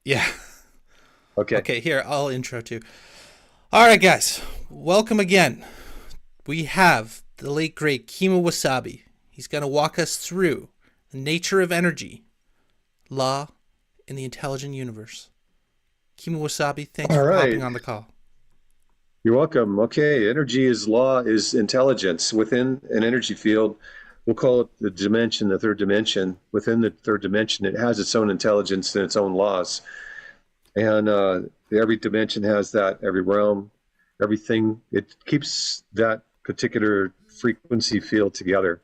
Yeah. Okay. Okay, here, I'll intro too. All right, guys. Welcome again. We have the late great Kimo Wasabi. He's going to walk us through the nature of energy, law, in the intelligent universe. Kimo Wasabi, thanks All for popping right. on the call. You're welcome. Okay. Energy is law, is intelligence. Within an energy field, we'll call it the dimension, the third dimension. Within the third dimension, it has its own intelligence and its own laws. And every dimension has that, every realm, everything. It keeps that particular frequency field together.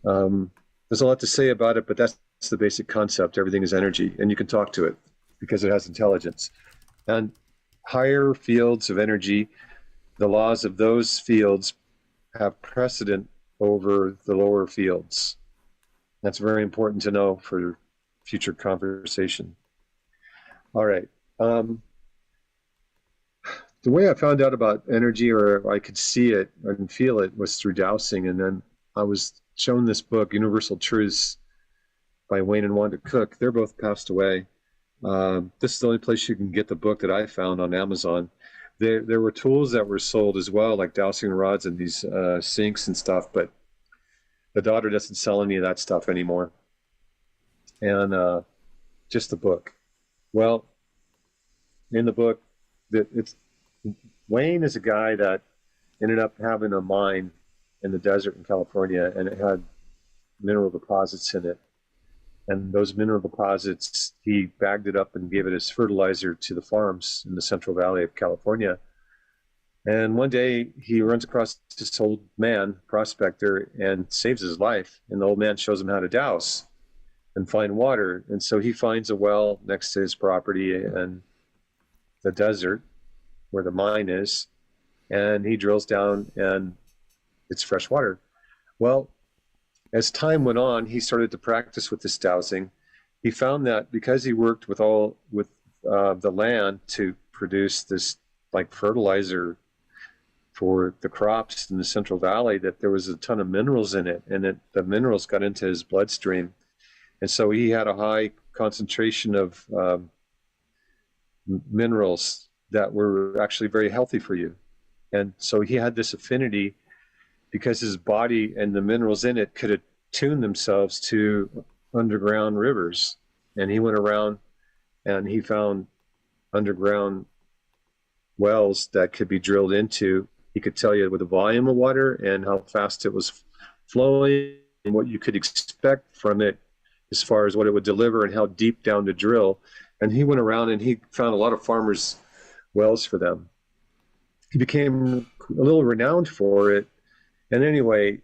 There's a lot to say about it, but that's the basic concept. Everything is energy, and you can talk to it because it has intelligence. And higher fields of energy, the laws of those fields have precedent over the lower fields. That's very important to know for future conversation. All right. Um, the way I found out about energy, or I could see it and feel it, was through dowsing. And then I was shown this book, Universal Truths by Wayne and Wanda Cook. They're both passed away. This is the only place you can get the book that I found on Amazon. There were tools that were sold as well, like dowsing rods and these sinks and stuff, but the daughter doesn't sell any of that stuff anymore. And just the book. Well, in the book, it's Wayne is a guy that ended up having a mine in the desert in California, and it had mineral deposits in it. And those mineral deposits, he bagged it up and gave it as fertilizer to the farms in the Central Valley of California. And one day he runs across this old man, prospector, and saves his life. And the old man shows him how to douse and find water. And so he finds a well next to his property in the desert where the mine is. And he drills down and it's fresh water. Well, as time went on, he started to practice with this dowsing. He found that because he worked with the land to produce this like fertilizer for the crops in the Central Valley, that there was a ton of minerals in it, and the minerals got into his bloodstream, and so he had a high concentration of minerals that were actually very healthy for you, and so he had this affinity because his body and the minerals in it could attune themselves to underground rivers. And he went around and he found underground wells that could be drilled into. He could tell you with the volume of water and how fast it was flowing and what you could expect from it as far as what it would deliver and how deep down to drill. And he went around and he found a lot of farmers' wells for them. He became a little renowned for it. And anyway,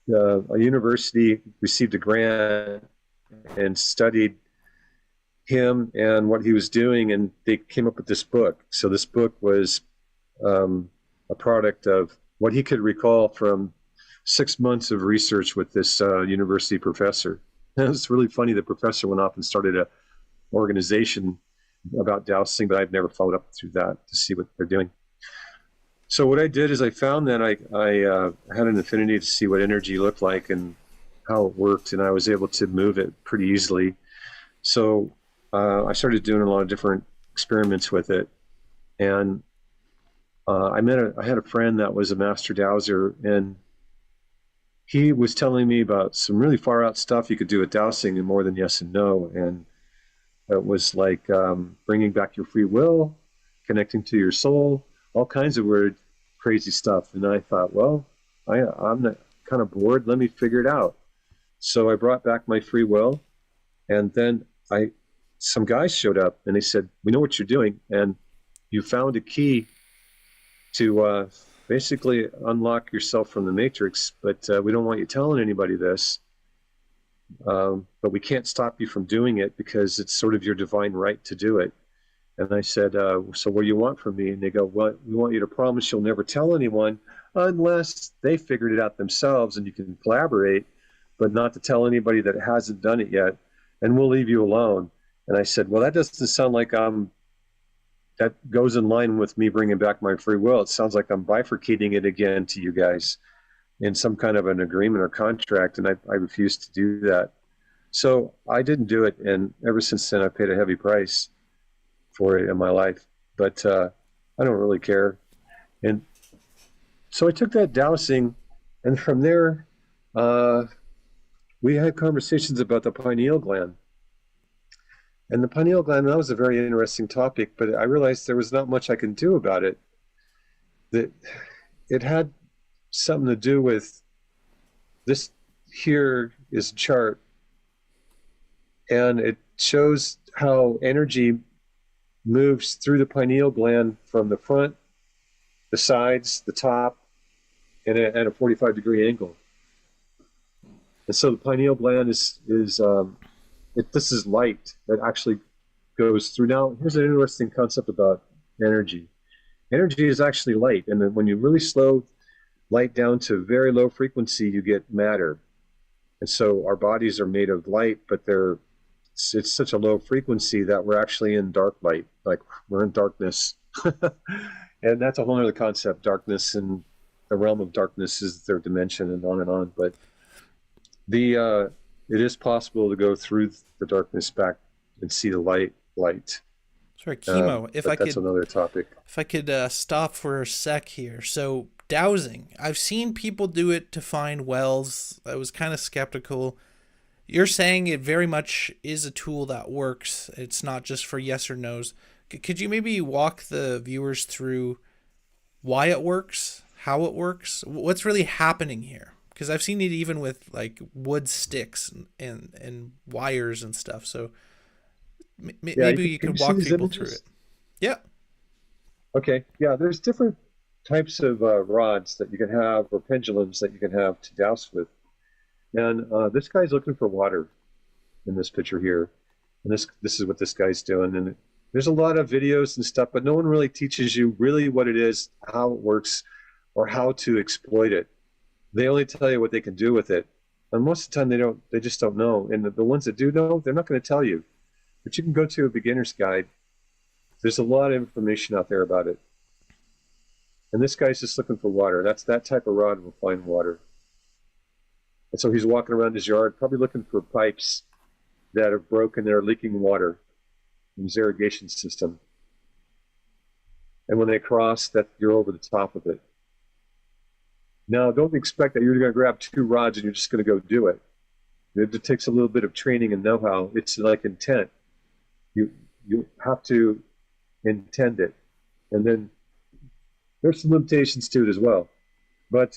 a university received a grant and studied him and what he was doing, and they came up with this book. So this book was a product of what he could recall from 6 months of research with this university professor. And it was really funny. The professor went off and started an organization about dowsing, but I've never followed up through that to see what they're doing. So what I did is I found that I had an affinity to see what energy looked like and how it worked, and I was able to move it pretty easily. So I started doing a lot of different experiments with it, and I had a friend that was a master dowser, and he was telling me about some really far out stuff you could do with dowsing and more than yes and no, and it was like bringing back your free will, connecting to your soul, all kinds of weird, crazy stuff. And I thought, well, I'm not, kind of bored. Let me figure it out. So I brought back my free will, and then some guys showed up and they said, "We know what you're doing, and you found a key to basically unlock yourself from the matrix, but we don't want you telling anybody this. But we can't stop you from doing it because it's sort of your divine right to do it." And I said, "So what do you want from me?" And they go, "Well, we want you to promise you'll never tell anyone unless they figured it out themselves and you can collaborate, but not to tell anybody that hasn't done it yet. And we'll leave you alone." And I said, "Well, that doesn't sound like that goes in line with me bringing back my free will. It sounds like I'm bifurcating it again to you guys in some kind of an agreement or contract." And I refused to do that. So I didn't do it. And ever since then, I paid a heavy price. for it in my life, but I don't really care. And so I took that dowsing, and from there, uh, we had conversations about the pineal gland. And the pineal gland, that was a very interesting topic, but I realized there was not much I can do about it. That it had something to do with this here is a chart, and it shows how energy moves through the pineal gland from the front, the sides, the top, and at a 45-degree angle. And so the pineal gland this is light that actually goes through. Now, here's an interesting concept about energy. Energy is actually light, and then when you really slow light down to very low frequency, you get matter. And so our bodies are made of light, but it's such a low frequency that we're actually in dark light, like we're in darkness. And that's a whole other concept. Darkness and the realm of darkness is their dimension, and on and on. But it is possible to go through the darkness back and see the light. Sorry, Kimo, That's another topic. if I could stop for a sec here. So dowsing, I've seen people do it to find wells. I was kind of skeptical. You're saying it very much is a tool that works. It's not just for yes or no's. Could you maybe walk the viewers through why it works, how it works, what's really happening here? Because I've seen it even with like wood sticks and wires and stuff. So maybe you could walk people through it. Yeah. Okay. Yeah, there's different types of rods that you can have, or pendulums that you can have to douse with. And this guy's looking for water in this picture here. And this is what this guy's doing. And there's a lot of videos and stuff, but no one really teaches you really what it is, how it works, or how to exploit it. They only tell you what they can do with it. And most of the time they just don't know. And the ones that do know, they're not going to tell you. But you can go to a beginner's guide. There's a lot of information out there about it. And this guy's just looking for water. That type of rod will find water. And so he's walking around his yard, probably looking for pipes that are broken, that are leaking water in his irrigation system. And when they cross, that you're over the top of it. Now, don't expect that you're going to grab 2 rods and you're just going to go do it. It takes a little bit of training and know-how. It's like intent. You have to intend it. And then there's some limitations to it as well. But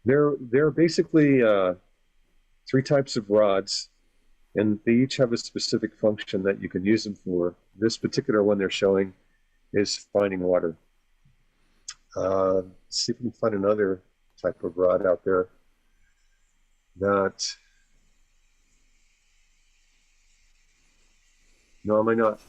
there are basically 3 types of rods, and they each have a specific function that you can use them for. This particular one they're showing is finding water. Let's see if we can find another type of rod out there that, no, I might not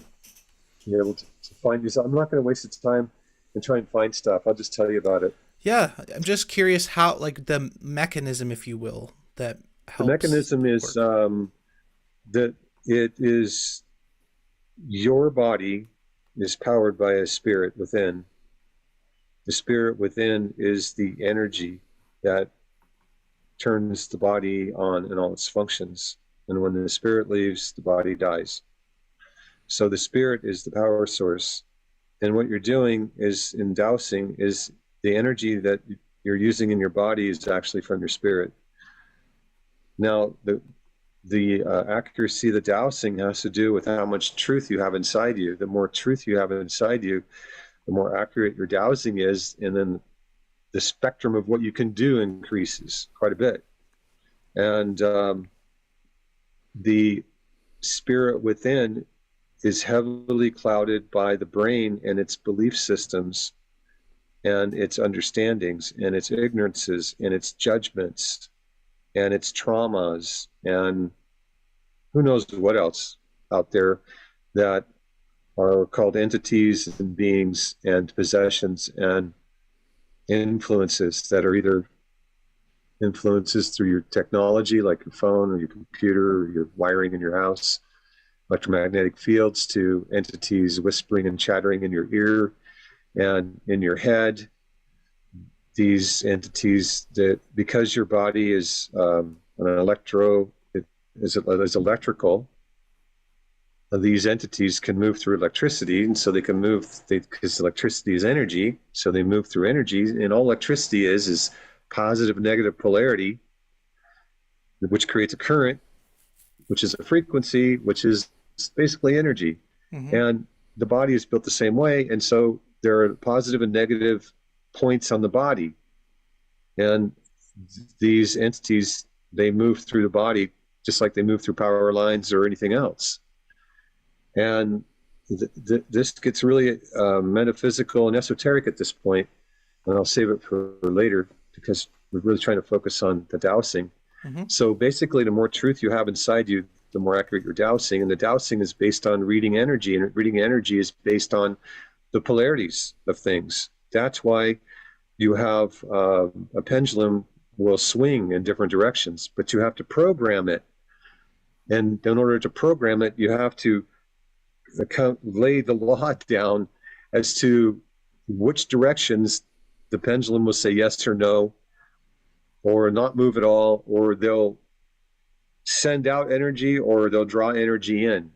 be able to find these. I'm not going to waste its time and try and find stuff. I'll just tell you about it. Yeah, I'm just curious how, like, the mechanism, if you will, that helps. The mechanism is that it is, your body is powered by a spirit within. The spirit within is the energy that turns the body on in all its functions. And when the spirit leaves, the body dies. So the spirit is the power source. And what you're doing is, in dowsing, is the energy that you're using in your body is actually from your spirit. Now, the accuracy of the dowsing has to do with how much truth you have inside you. The more truth you have inside you, the more accurate your dowsing is, and then the spectrum of what you can do increases quite a bit. And the spirit within is heavily clouded by the brain and its belief systems and its understandings and its ignorances and its judgments and its traumas and who knows what else out there that are called entities and beings and possessions and influences that are either influences through your technology, like your phone or your computer or your wiring in your house, electromagnetic fields, to entities whispering and chattering in your ear and in your head. These entities that, because your body is is electrical, these entities can move through electricity, and so they can move because electricity is energy, so they move through energy, and all electricity is positive and negative polarity, which creates a current, which is a frequency, which is basically energy. Mm-hmm. And the body is built the same way, and so there are positive and negative points on the body, and these entities, they move through the body just like they move through power lines or anything else. And this gets really metaphysical and esoteric at this point, and I'll save it for later because we're really trying to focus on the dowsing. Mm-hmm. So basically, the more truth you have inside you, the more accurate your dowsing. And the dowsing is based on reading energy, and reading energy is based on the polarities of things. That's why you have a pendulum will swing in different directions, but you have to program it. And in order to program it, you have to lay the law down as to which directions the pendulum will say yes or no, or not move at all, or they'll send out energy, or they'll draw energy in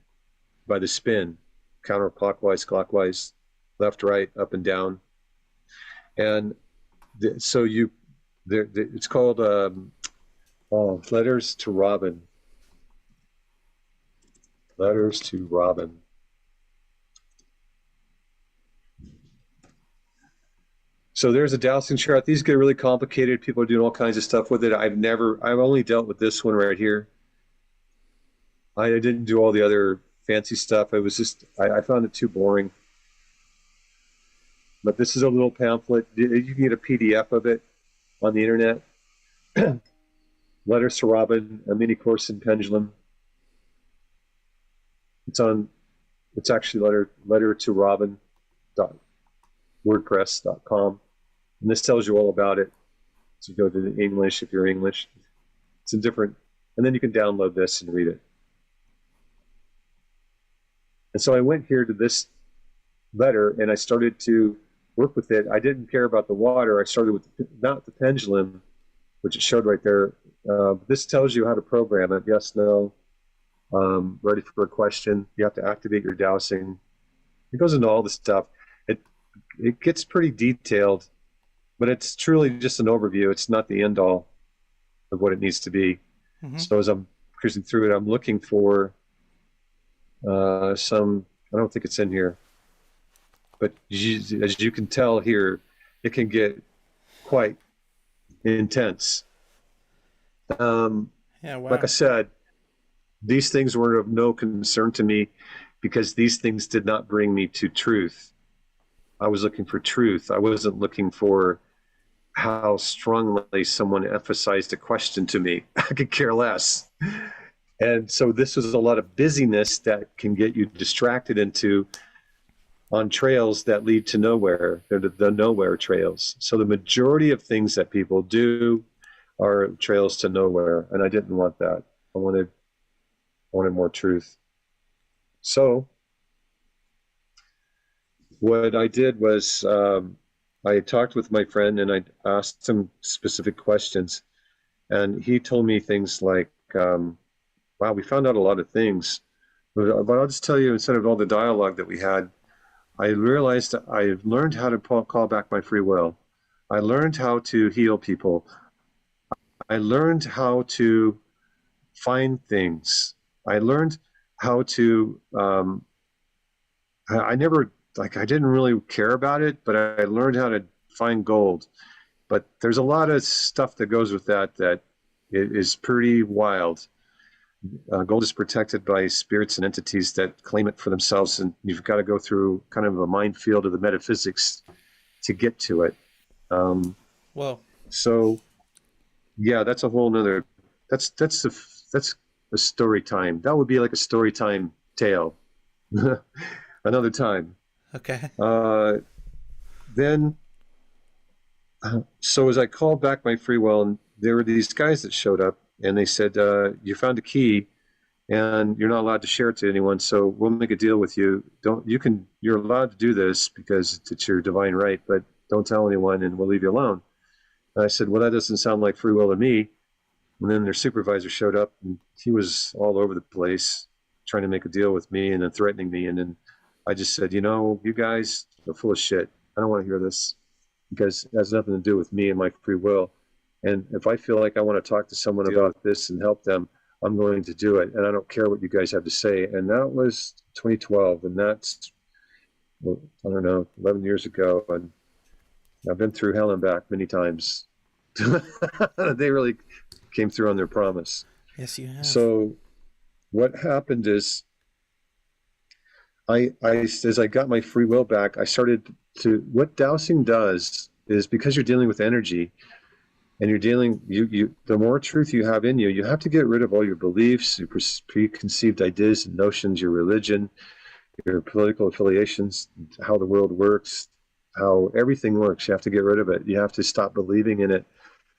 by the spin, counterclockwise, clockwise, left, right, up and down. And so it's called Letters to Robin. Letters to Robin. So there's a dowsing chart. These get really complicated. People are doing all kinds of stuff with it. I've only dealt with this one right here. I didn't do all the other fancy stuff. It was just, I found it too boring. But this is a little pamphlet. You can get a PDF of it on the internet. Letters to Robin, a mini course in pendulum. It's actually letter to Robin .wordpress.com. And this tells you all about it. So go to the English if you're English. It's in different, and then you can download this and read it. And so I went here to this letter and I started to work with it. I didn't care about the water. I started with not the pendulum, which it showed right there. This tells you how to program it. Yes, no, ready for a question. You have to activate your dowsing. It goes into all the stuff. It gets pretty detailed, but it's truly just an overview. It's not the end all of what it needs to be. Mm-hmm. So as I'm cruising through it, I'm looking for some, I don't think it's in here, but as you can tell here, it can get quite intense. Yeah, wow. Like I said, these things were of no concern to me because these things did not bring me to truth. I was looking for truth. I wasn't looking for how strongly someone emphasized a question to me. I could care less. And so this was a lot of busyness that can get you distracted on trails that lead to nowhere. They're the nowhere trails. So the majority of things that people do are trails to nowhere. And I didn't want that. I wanted more truth. So what I did was I talked with my friend and I asked him specific questions. And he told me things like, wow, we found out a lot of things. But I'll just tell you, instead of all the dialogue that we had, I realized I learned how to call back my free will. I learned how to heal people. I learned how to find things. I learned how to, I didn't really care about it, but I learned how to find gold. But there's a lot of stuff that goes with that is pretty wild. Gold is protected by spirits and entities that claim it for themselves, and you've got to go through kind of a minefield of the metaphysics to get to it. Whoa. So, yeah, that's a whole nother. That's a story time. That would be like a story time tale. Another time. Okay. Then, so as I called back my free will, and there were these guys that showed up, and they said, "You found a key, and you're not allowed to share it to anyone. So we'll make a deal with you. You're allowed to do this because it's your divine right, but don't tell anyone, and we'll leave you alone." And I said, "Well, that doesn't sound like free will to me." And then their supervisor showed up, and he was all over the place, trying to make a deal with me and then threatening me. And then I just said, you guys are full of shit. I don't want to hear this because it has nothing to do with me and my free will. And if I feel like I want to talk to someone about this and help them, I'm going to do it. And I don't care what you guys have to say. And that was 2012. And that's, I don't know, 11 years ago. And I've been through hell and back many times. They really came through on their promise. Yes, you have. So what happened is as I got my free will back, I started to, what dowsing does is, because you're dealing with energy and you're dealing, the more truth you have in you, you have to get rid of all your beliefs, your preconceived ideas and notions, your religion, your political affiliations, how the world works, how everything works. You have to get rid of it. You have to stop believing in it.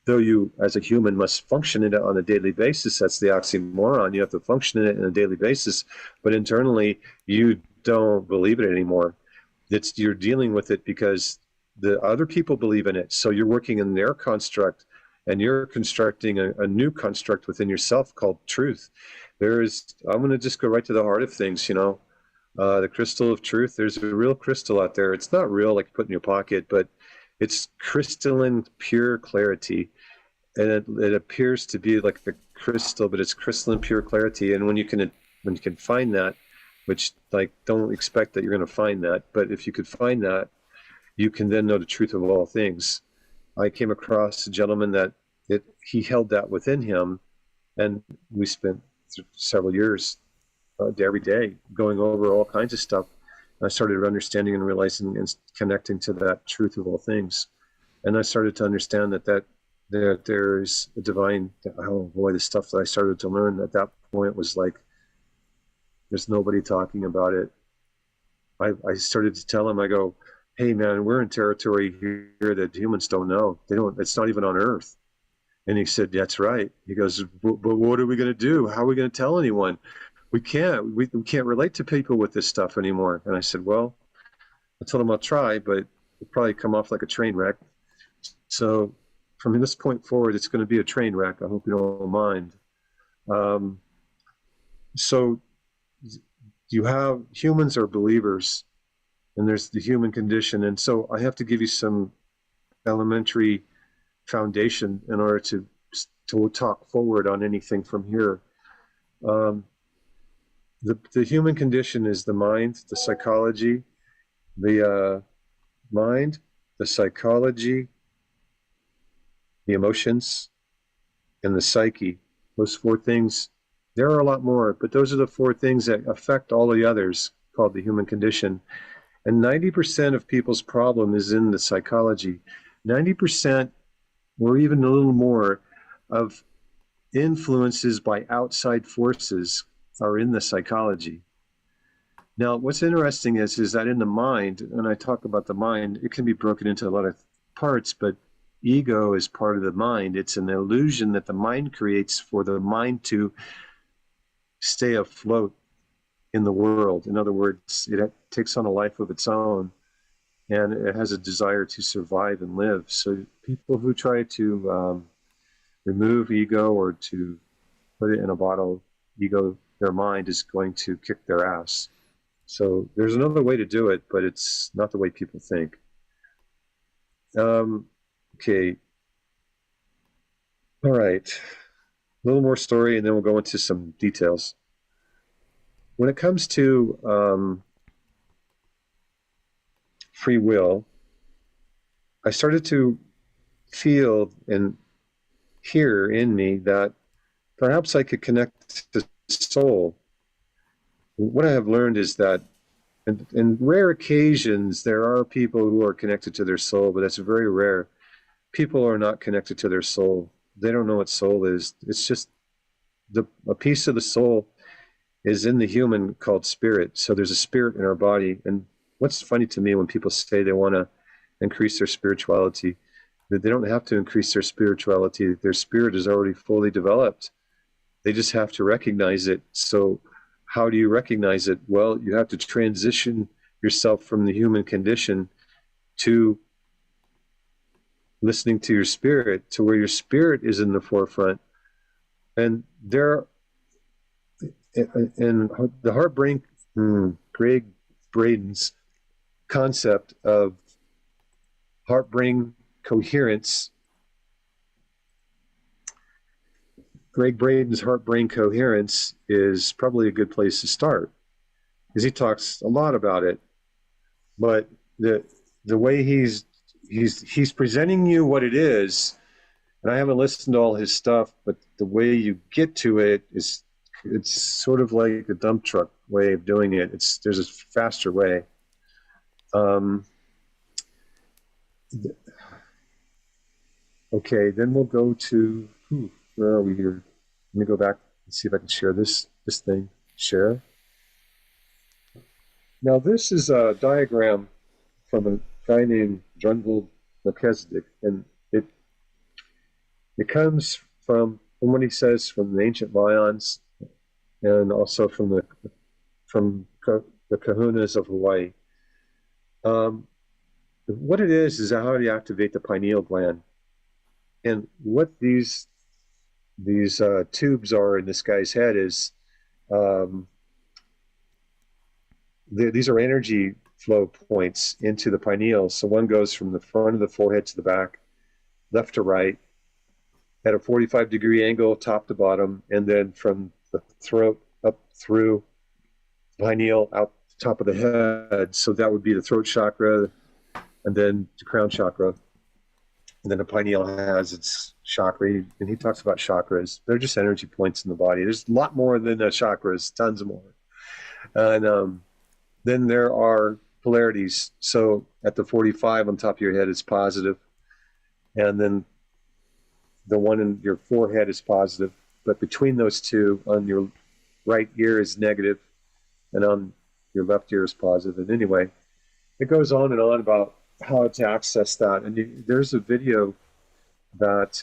Though you, as a human, must function in it on a daily basis. That's the oxymoron. You have to function in it on a daily basis. But internally, you don't believe it anymore. You're dealing with it because the other people believe in it. So you're working in their construct, and you're constructing a new construct within yourself called truth. I'm going to just go right to the heart of things, the crystal of truth. There's a real crystal out there. It's not real like you put in your pocket, but it's crystalline, pure clarity. And it appears to be like the crystal, but it's crystalline, pure clarity. And when you can find that, which, like, don't expect that you're going to find that, but if you could find that, you can then know the truth of all things. I came across a gentleman that he held that within him, and we spent several years every day going over all kinds of stuff. I started understanding and realizing and connecting to that truth of all things. And I started to understand that there's a divine, oh boy, the stuff that I started to learn at that point was like, there's nobody talking about it. I started to tell him, I go, hey man, we're in territory here that humans don't know. It's not even on Earth. And he said, that's right. He goes, but what are we going to do? How are we going to tell anyone? We can't relate to people with this stuff anymore. And I said, well, I told him I'll try, but it'll probably come off like a train wreck. So from this point forward, it's going to be a train wreck. I hope you don't mind. So you have, humans are believers, and there's the human condition. And so I have to give you some elementary foundation in order to talk forward on anything from here. The human condition is the mind, the psychology, the mind, the psychology, the emotions, and the psyche. Those four things, there are a lot more, but those are the four things that affect all the others, called the human condition. And 90% of people's problem is in the psychology. 90%, or even a little more, of influences by outside forces are in the psychology. Now, what's interesting is that in the mind, and I talk about the mind, it can be broken into a lot of parts, but ego is part of the mind. It's an illusion that the mind creates for the mind to stay afloat in the world. In other words, it takes on a life of its own, and it has a desire to survive and live. So people who try to remove ego or to put it in a bottle, their mind is going to kick their ass. So there's another way to do it, but it's not the way people think. Okay. All right. A little more story, and then we'll go into some details. When it comes to free will, I started to feel and hear in me that perhaps I could connect to soul. What I have learned is that in rare occasions, there are people who are connected to their soul, but that's very rare. People are not connected to their soul. They don't know what soul is. It's just a piece of the soul is in the human called spirit. So there's a spirit in our body. And what's funny to me when people say they want to increase their spirituality, that they don't have to increase their spirituality. Their spirit is already fully developed. They just have to recognize it. So how do you recognize it? Well, you have to transition yourself from the human condition to listening to your spirit, to where your spirit is in the forefront. And and the heart brain, Greg Braden's concept of heart brain coherence, Greg Braden's heart brain coherence is probably a good place to start because he talks a lot about it. But the way he's presenting you what it is, and I haven't listened to all his stuff, but the way you get to it is, it's sort of like a dump truck way of doing it. There's a faster way. Okay, then we'll go to where are we here? Let me go back and see if I can share this thing. Share. Now this is a diagram from a guy named Drunvald Melchizedek, and it comes from what he says from the ancient Mayans, and also from the Kahunas of Hawaii. What it is how to activate the pineal gland, and what these tubes are in this guy's head is these are energy flow points into the pineal. So one goes from the front of the forehead to the back, left to right, at a 45-degree angle, top to bottom, and then from the throat up through the pineal, out the top of the head. So that would be the throat chakra, and then the crown chakra. And then the pineal has its chakra, and he talks about chakras. They're just energy points in the body. There's a lot more than the chakras, tons more. And then there are polarities. So at the 45 on top of your head is positive, and then the one in your forehead is positive, but between those two, on your right ear is negative, and on your left ear is positive. And anyway, it goes on and on about how to access that. And there's a video that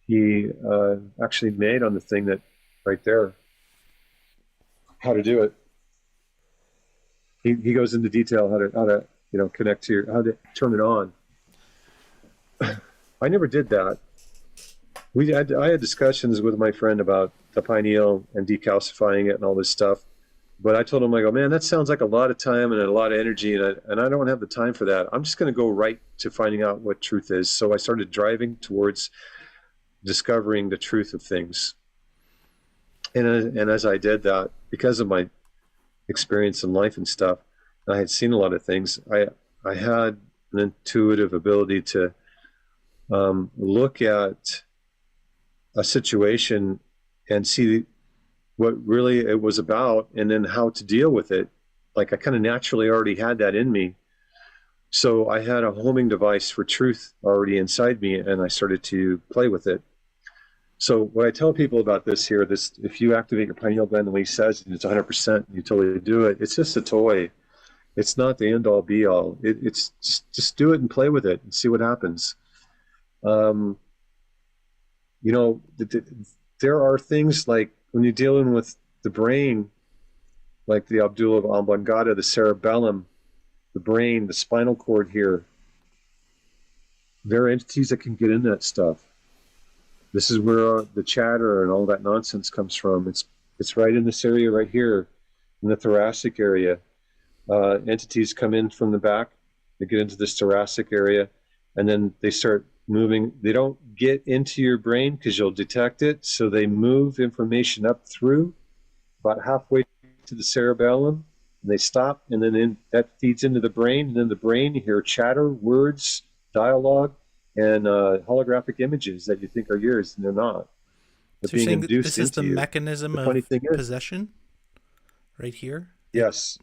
he actually made on the thing that right there, how to do it. He goes into detail how to connect to how to turn it on. I never did that. I had discussions with my friend about the pineal and decalcifying it and all this stuff. But I told him, I go, man, that sounds like a lot of time and a lot of energy, and I don't have the time for that. I'm just going to go right to finding out what truth is. So I started driving towards discovering the truth of things. And as I did that, because of my experience in life and stuff, and I had seen a lot of things, I had an intuitive ability to look at a situation and see what really it was about, and then how to deal with it. Like I kind of naturally already had that in me. So I had a homing device for truth already inside me, and I started to play with it. So what I tell people about this here, if you activate your pineal gland the way he says, and it's 100%, you totally do it. It's just a toy. It's not the end all be all. It's just do it and play with it and see what happens. There are things like when you're dealing with the brain, like the Abdullah Oblongata, the cerebellum, the brain, the spinal cord here, there are entities that can get in that stuff. This is where the chatter and all that nonsense comes from. It's right in this area right here, in the thoracic area. Entities come in from the back, they get into this thoracic area, and then they start moving. They don't get into your brain because you'll detect it, so they move information up through about halfway to the cerebellum, and they stop, and then that feeds into the brain, and then the brain, you hear chatter, words, dialogue, and holographic images that you think are yours, and they're not. They're So you're saying induced this is the into you. mechanism The funny of thing is, possession? Right here? yes,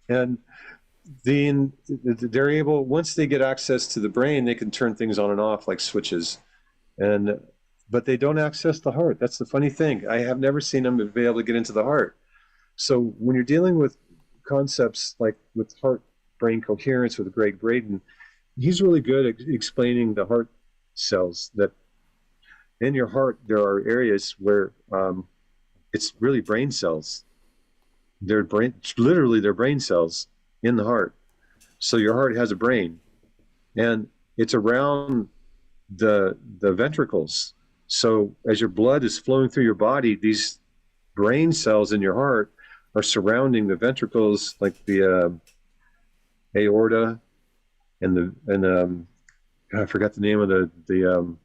and they're able, once they get access to the brain, they can turn things on and off like switches, but they don't access the heart. That's the funny thing. I have never seen them be able to get into the heart. So when you're dealing with concepts like with heart brain coherence with Greg Braden, he's really good at explaining the heart cells, that in your heart there are areas where it's really brain cells. They're literally they're brain cells in the heart. So your heart has a brain, and it's around the ventricles. So as your blood is flowing through your body, these brain cells in your heart are surrounding the ventricles, like the aorta and I forgot the name of the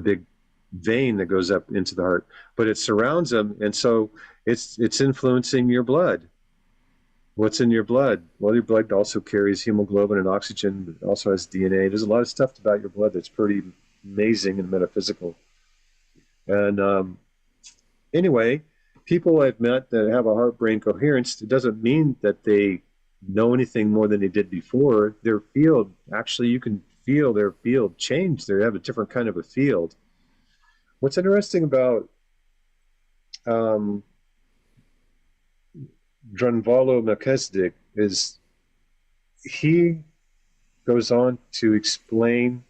big vein that goes up into the heart, but it surrounds them, and so it's influencing your blood. What's in your blood? Well, your blood also carries hemoglobin and oxygen, but it also has DNA. There's a lot of stuff about your blood that's pretty amazing and metaphysical. And anyway, people I've met that have a heart-brain coherence, it doesn't mean that they know anything more than they did before. Their field, actually, you can feel their field change. They have a different kind of a field. What's interesting about Drunvalo Melchizedek is he goes on to explain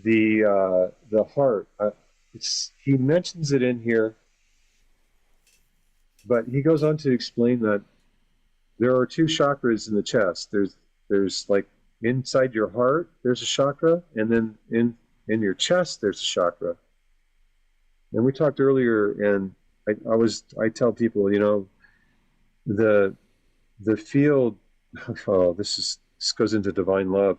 the heart. He mentions it in here, but he goes on to explain that there are two chakras in the chest. There's like inside your heart, there's a chakra, and then in your chest, there's a chakra. And we talked earlier, and I tell people, the field. Oh, this goes into divine love.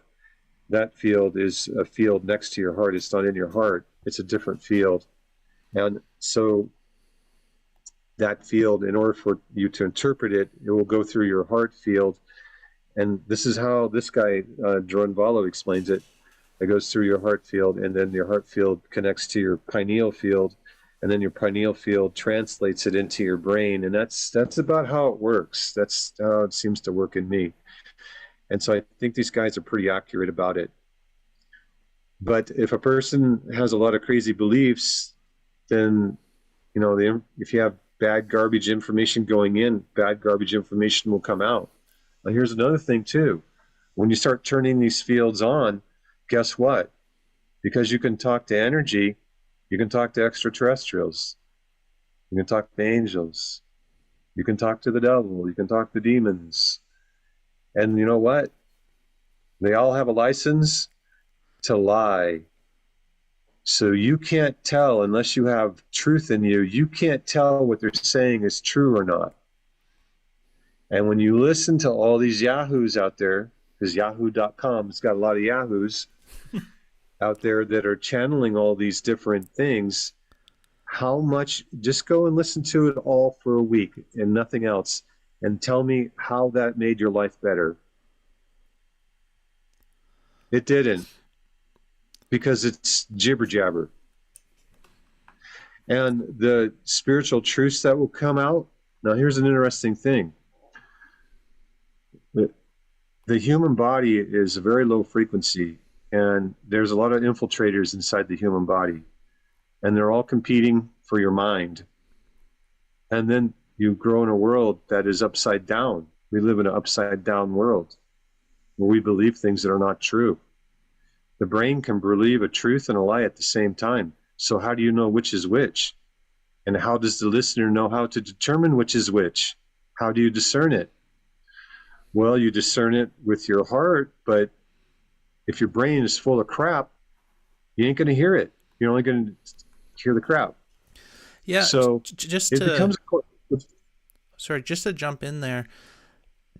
That field is a field next to your heart. It's not in your heart. It's a different field. And so that field, in order for you to interpret it, it will go through your heart field. And this is how this guy, Drunvalo, explains it. It goes through your heart field, and then your heart field connects to your pineal field, and then your pineal field translates it into your brain. And that's about how it works. That's how it seems to work in me. And so I think these guys are pretty accurate about it. But if a person has a lot of crazy beliefs, then, if you have bad garbage information going in, bad garbage information will come out. Now, here's another thing too. When you start turning these fields on, guess what? Because you can talk to energy, you can talk to extraterrestrials, you can talk to angels, you can talk to the devil, you can talk to demons. And you know what? They all have a license to lie. So you can't tell unless you have truth in you. You can't tell what they're saying is true or not. And when you listen to all these yahoos out there, because yahoo.com has got a lot of yahoos out there that are channeling all these different things, just go and listen to it all for a week and nothing else, and tell me how that made your life better. It didn't, because it's jibber jabber. And the spiritual truths that will come out. Now, here's an interesting thing. The human body is a very low frequency, and there's a lot of infiltrators inside the human body, and they're all competing for your mind. And then you grow in a world that is upside down. We live in an upside down world where we believe things that are not true. The brain can believe a truth and a lie at the same time. So how do you know which is which? And how does the listener know how to determine which is which? How do you discern it? Well, you discern it with your heart, but if your brain is full of crap, you ain't going to hear it. You're only going to hear the crap. Yeah. So just it to becomes. Sorry, just to jump in there.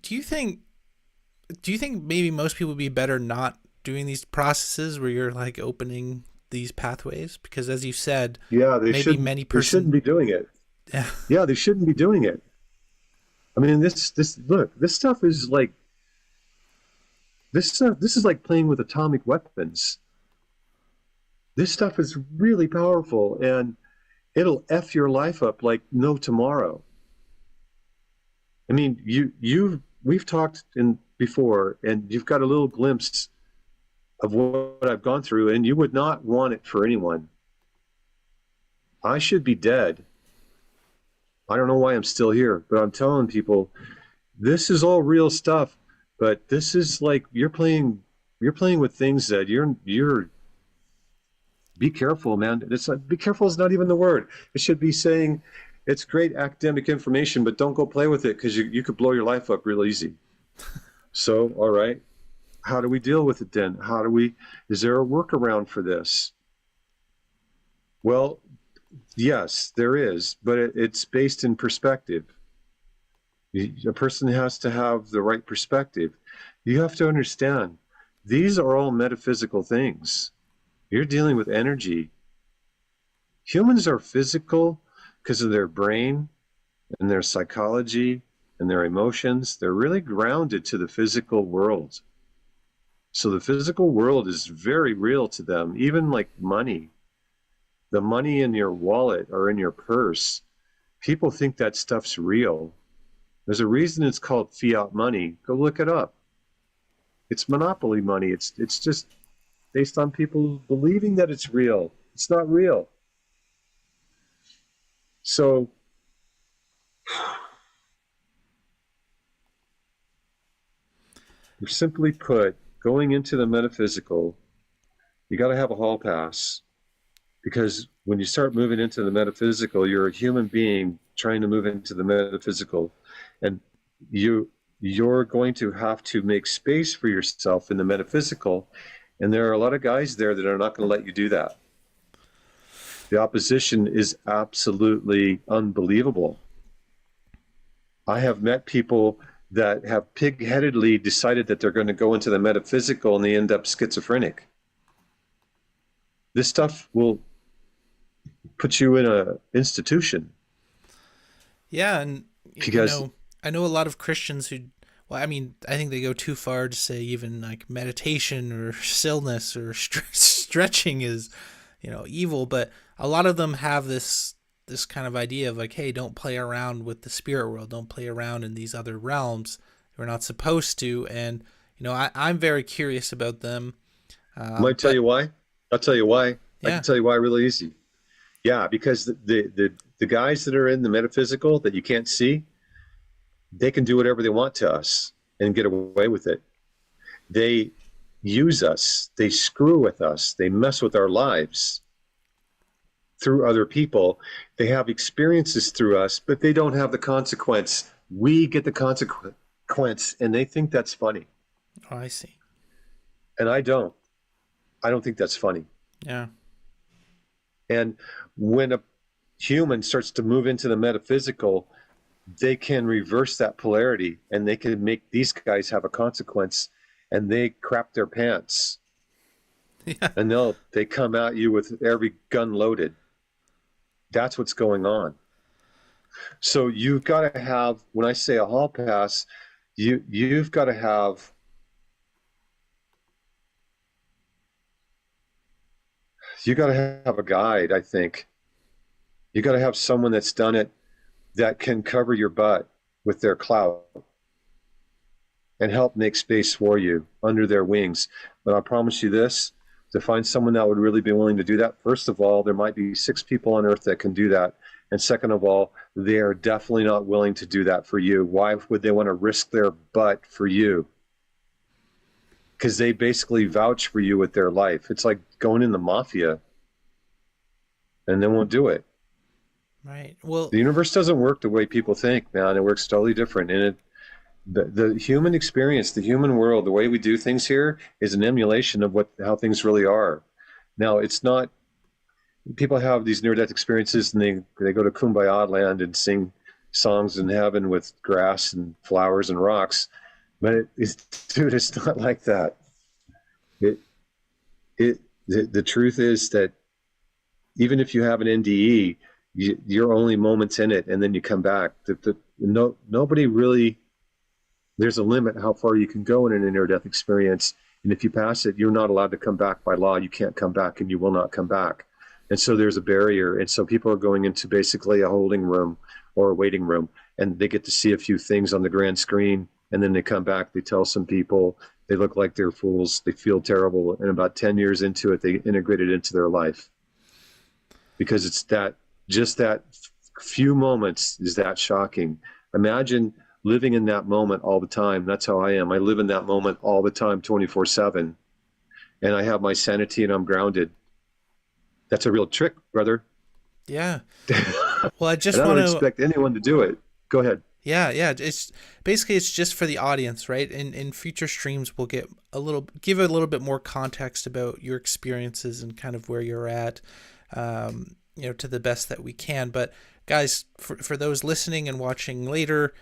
Do you think maybe most people would be better not doing these processes where you're like opening these pathways? Because as you said, They shouldn't be doing it. Yeah, they shouldn't be doing it. I mean, this stuff is like this is like playing with atomic weapons. This stuff is really powerful, and it'll F your life up like no tomorrow. I mean, we've talked before, and you've got a little glimpse of what I've gone through, and you would not want it for anyone. I should be dead. I don't know why I'm still here, but I'm telling people, this is all real stuff. But this is like you're playing with things that you're. Be careful, man. It's like, be careful is not even the word. It should be saying, it's great academic information, but don't go play with it because you could blow your life up real easy. So, all right. how do we deal with it then? Is there a workaround for this? Well, yes, there is, but it's based in perspective. A person has to have the right perspective. You have to understand, these are all metaphysical things. You're dealing with energy. Humans are physical because of their brain and their psychology and their emotions. They're really grounded to the physical world. So the physical world is very real to them, even like money. The money in your wallet or in your purse, people think that stuff's real. There's a reason it's called fiat money. Go look it up. It's monopoly money. It's just based on people believing that it's real. It's not real. So simply put, going into the metaphysical, you got to have a hall pass, because when you start moving into the metaphysical, you're a human being trying to move into the metaphysical, and you're going to have to make space for yourself in the metaphysical, and there are a lot of guys there that are not going to let you do that. The opposition is absolutely unbelievable. I have met people that have pig-headedly decided that they're going to go into the metaphysical and they end up schizophrenic. This stuff will put you in an institution. Yeah, and because I know a lot of Christians who, well, I mean, I think they go too far to say even like meditation or stillness or stretching is, evil, but a lot of them have this kind of idea of like, hey, don't play around with the spirit world, don't play around in these other realms. We're not supposed to, and I'm very curious about them. Might tell you why. I'll tell you why. Yeah. I can tell you why really easy. Yeah, because the guys that are in the metaphysical that you can't see, they can do whatever they want to us and get away with it. They use us, they screw with us, they mess with our lives through other people. They have experiences through us, but they don't have the consequence. We get the consequence, and they think that's funny. Oh, I see. And I don't think that's funny. Yeah. And when a human starts to move into the metaphysical, they can reverse that polarity, and they can make these guys have a consequence, and they crap their pants. Yeah. And they come at you with every gun loaded. That's what's going on. So you've got to have, when I say a hall pass, you've got to have a guide, I think. You got to have someone that's done it, that can cover your butt with their clout and help make space for you under their wings. But I promise you this, to find someone that would really be willing to do that, first of all, there might be 6 people on earth that can do that. And second of all, they are definitely not willing to do that for you. Why would they want to risk their butt for you? Because they basically vouch for you with their life. It's like going in the mafia, and they won't do it. Right. Well, the universe doesn't work the way people think, man. It works totally different. And the human experience, the human world, the way we do things here is an emulation of how things really are. Now, it's not, people have these near-death experiences and they go to Kumbaya land and sing songs in heaven with grass and flowers and rocks. But dude, it's not like that. The truth is that even if you have an NDE, you're only moments in it, and then you come back. Nobody really, there's a limit how far you can go in an near-death experience, and if you pass it, you're not allowed to come back by law. You can't come back, and you will not come back. And so there's a barrier, and so people are going into basically a holding room or a waiting room, and they get to see a few things on the grand screen, and then they come back, they tell some people, they look like they're fools, they feel terrible, and about 10 years into it, they integrate it into their life. Because it's just that few moments is that shocking. Imagine living in that moment all the time. That's how I am. I live in that moment all the time, 24/7. And I have my sanity and I'm grounded. That's a real trick, brother. Yeah. Well, I just want to expect anyone to do it. Go ahead. Yeah, yeah. It's basically it's just for the audience, right? In future streams, we'll give a little bit more context about your experiences and kind of where you're at, to the best that we can. But guys, for those listening and watching later,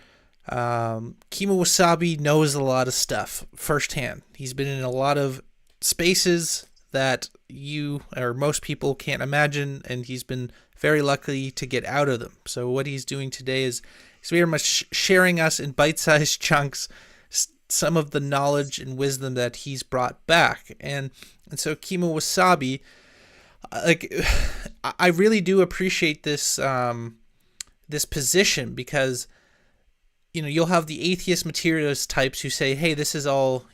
Kimo Wasabi knows a lot of stuff firsthand. He's been in a lot of spaces that you or most people can't imagine, and he's been very lucky to get out of them. So what he's doing today is he's very much sharing us in bite-sized chunks some of the knowledge and wisdom that he's brought back. And so Kimo Wasabi, like, I really do appreciate this position because you'll have the atheist materialist types who say, hey, this is all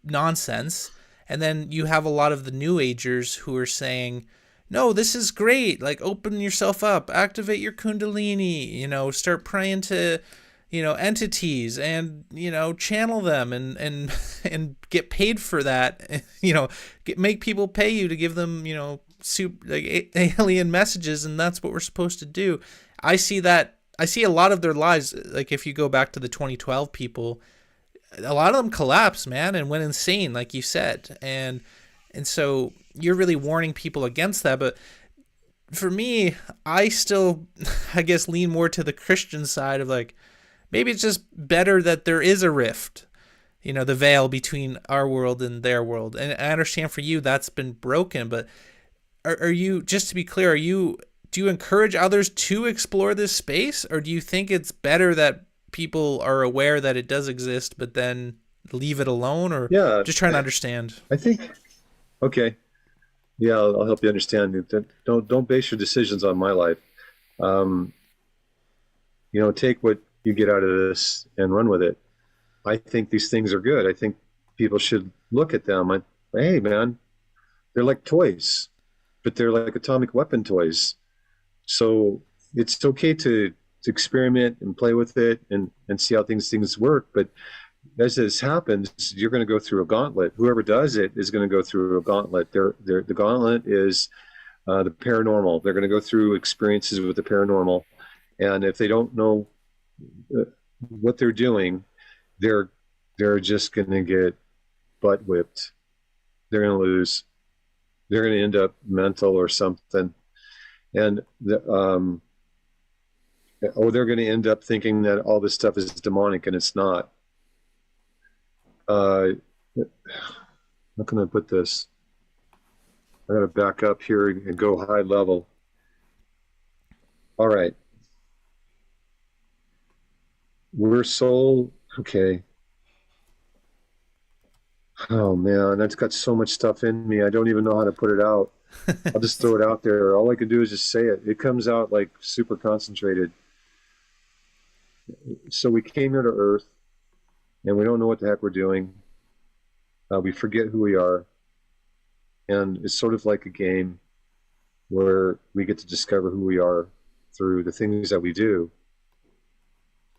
nonsense, and then you have a lot of the new agers who are saying, no, this is great, like, open yourself up, activate your kundalini, start praying to entities, and channel them, and and get paid for that. Make people pay you to give them like alien messages, and that's what we're supposed to do. I see a lot of their lives, like if you go back to the 2012 people, a lot of them collapsed, man, and went insane, like you said. And so you're really warning people against that. But for me, I still, I guess, lean more to the Christian side of, like, maybe it's just better that there is a rift, the veil between our world and their world. And I understand for you that's been broken, but are you, just to be clear, do you encourage others to explore this space, or do you think it's better that people are aware that it does exist, but then leave it alone? Or Yeah, just trying to understand. I think. Okay. Yeah, I'll help you understand. Don't base your decisions on my life. Um, take what you get out of this and run with it. I think these things are good. I think people should look at them. Hey, man, they're like toys, but they're like atomic weapon toys. So it's okay to experiment and play with it and see how things work. But as this happens, you're going to go through a gauntlet. Whoever does it is going to go through a gauntlet. The gauntlet is the paranormal. They're going to go through experiences with the paranormal. And if they don't know what they're doing, they're just going to get butt whipped. They're going to lose. They're going to end up mental or something. And they're going to end up thinking that all this stuff is demonic, and it's not. How can I put this? I got to back up here and go high level. All right. We're soul. Okay. Oh man, that's got so much stuff in me. I don't even know how to put it out. I'll just throw it out there. All I can do is just say it. It comes out like super concentrated. So we came here to Earth, and we don't know what the heck we're doing. We forget who we are. And it's sort of like a game where we get to discover who we are through the things that we do.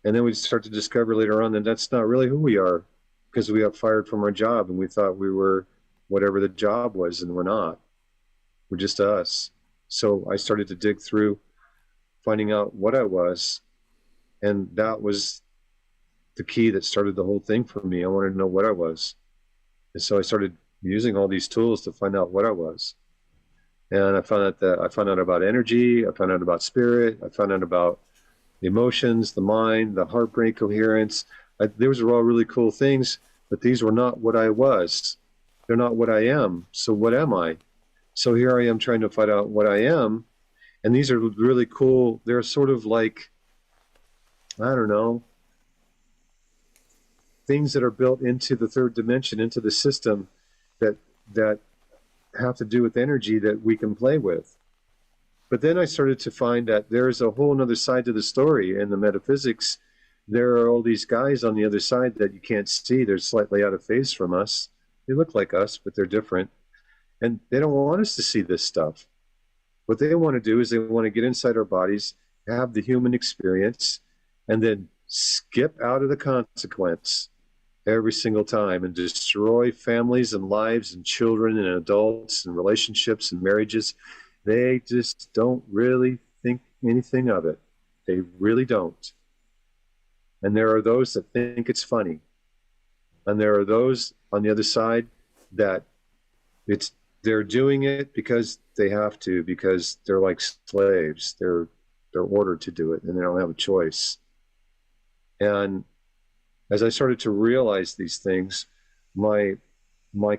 And then we start to discover later on that that's not really who we are, because we got fired from our job and we thought we were whatever the job was, and we're not. We're just us. So I started to dig through finding out what I was, and that was the key that started the whole thing for me. I wanted to know what I was. And so I started using all these tools to find out what I was. And I found out about energy, I found out about spirit, I found out about the emotions, the mind, the heartbreak coherence. Those were all really cool things, but these were not what I was. They're not what I am. So what am I? So here I am trying to find out what I am. And these are really cool. They're sort of like, I don't know, things that are built into the third dimension, into the system that have to do with energy that we can play with. But then I started to find that there's a whole other side to the story. In the metaphysics, there are all these guys on the other side that you can't see. They're slightly out of phase from us. They look like us, but they're different. And they don't want us to see this stuff. What they want to do is they want to get inside our bodies, have the human experience, and then skip out of the consequence every single time and destroy families and lives and children and adults and relationships and marriages. They just don't really think anything of it. They really don't. And there are those that think it's funny. And there are those on the other side that they're doing it because they have to, because they're like slaves. They're ordered to do it and they don't have a choice. And as I started to realize these things, my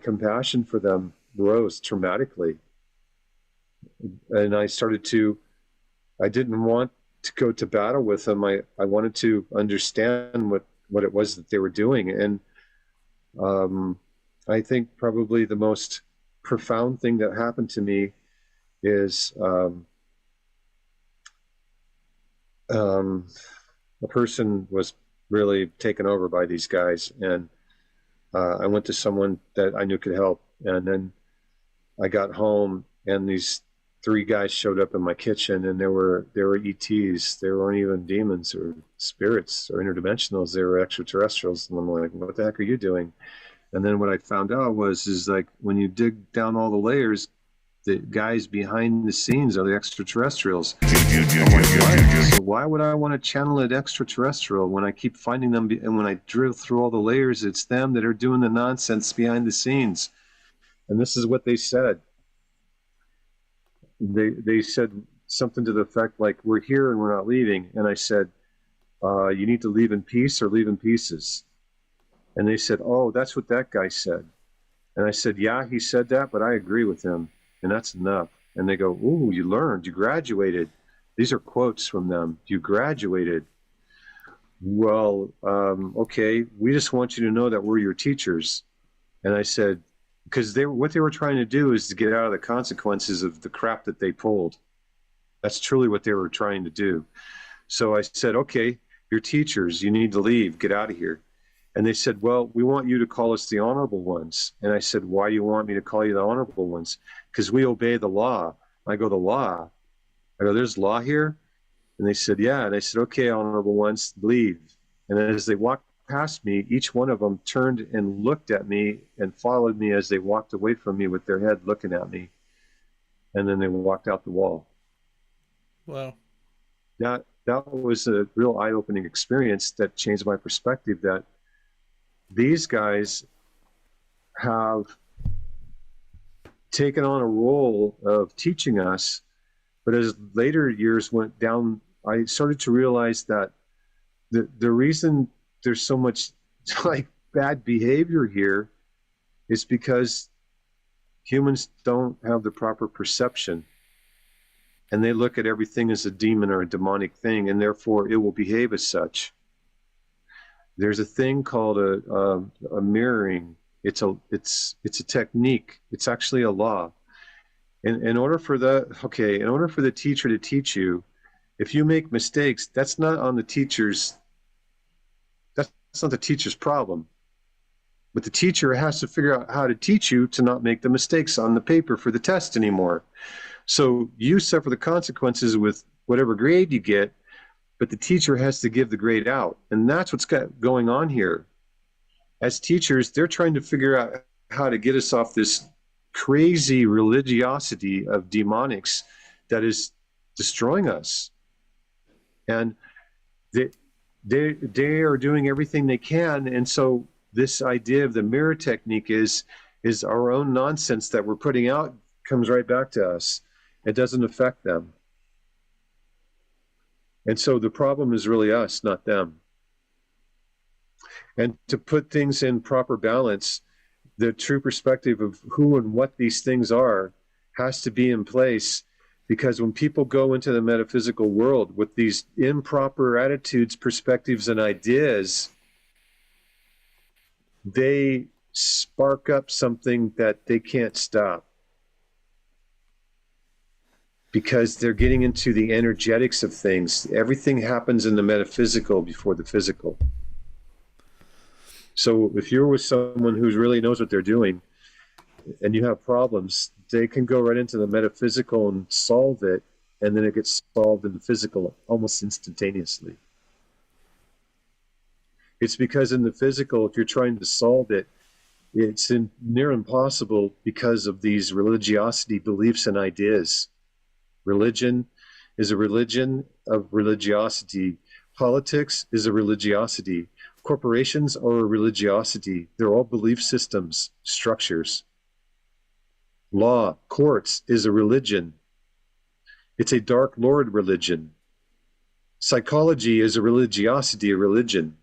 compassion for them rose dramatically. And I didn't want to go to battle with them. I wanted to understand what it was that they were doing. And I think probably the most profound thing that happened to me is a person was really taken over by these guys, and I went to someone that I knew could help. And then I got home, and these three guys showed up in my kitchen, and they were ETs. They weren't even demons or spirits or interdimensionals. They were extraterrestrials. And I'm like, what the heck are you doing? And then what I found out is like when you dig down all the layers, the guys behind the scenes are the extraterrestrials. So why would I want to channel it extraterrestrial when I keep finding them? And when I drill through all the layers, it's them that are doing the nonsense behind the scenes. And this is what they said. They said something to the effect like, we're here and we're not leaving. And I said, you need to leave in peace or leave in pieces. And they said, oh, that's what that guy said. And I said, yeah, he said that, but I agree with him. And that's enough. And they go, ooh, you learned, you graduated. These are quotes from them. You graduated. Well, okay, we just want you to know that we're your teachers. And I said, because what they were trying to do is to get out of the consequences of the crap that they pulled. That's truly what they were trying to do. So I said, okay, you're teachers, you need to leave, get out of here. And they said, well, we want you to call us the honorable ones. And I said, why do you want me to call you the honorable ones? Because we obey the law. I go, the law? I go, there's law here? And they said, yeah. And I said, okay, honorable ones, leave. And as they walked past me, each one of them turned and looked at me and followed me as they walked away from me with their head looking at me. And then they walked out the wall. Wow. That was a real eye-opening experience that changed my perspective, that these guys have taken on a role of teaching us. But as later years went down, I started to realize that the reason there's so much like bad behavior here is because humans don't have the proper perception, and they look at everything as a demon or a demonic thing, and therefore it will behave as such. There's a thing called a mirroring. It's a technique. It's actually a law. In order for the teacher to teach you, if you make mistakes, that's not the teacher's problem. But the teacher has to figure out how to teach you to not make the mistakes on the paper for the test anymore. So you suffer the consequences with whatever grade you get, but the teacher has to give the grade out. And that's what's going on here. As teachers, they're trying to figure out how to get us off this crazy religiosity of demonics that is destroying us. And they are doing everything they can. And so this idea of the mirror technique is our own nonsense that we're putting out comes right back to us. It doesn't affect them. And so the problem is really us, not them. And to put things in proper balance, the true perspective of who and what these things are has to be in place, because when people go into the metaphysical world with these improper attitudes, perspectives, and ideas, they spark up something that they can't stop, because they're getting into the energetics of things. Everything happens in the metaphysical before the physical. So if you're with someone who really knows what they're doing and you have problems, they can go right into the metaphysical and solve it, and then it gets solved in the physical almost instantaneously. It's because in the physical, if you're trying to solve it, it's near impossible because of these religiosity beliefs and ideas. Religion is a religion of religiosity, Politics is a religiosity. Corporations are a religiosity. They're all belief systems, structures. Law, courts is a religion. It's a dark lord religion. Psychology is a religiosity, a religion.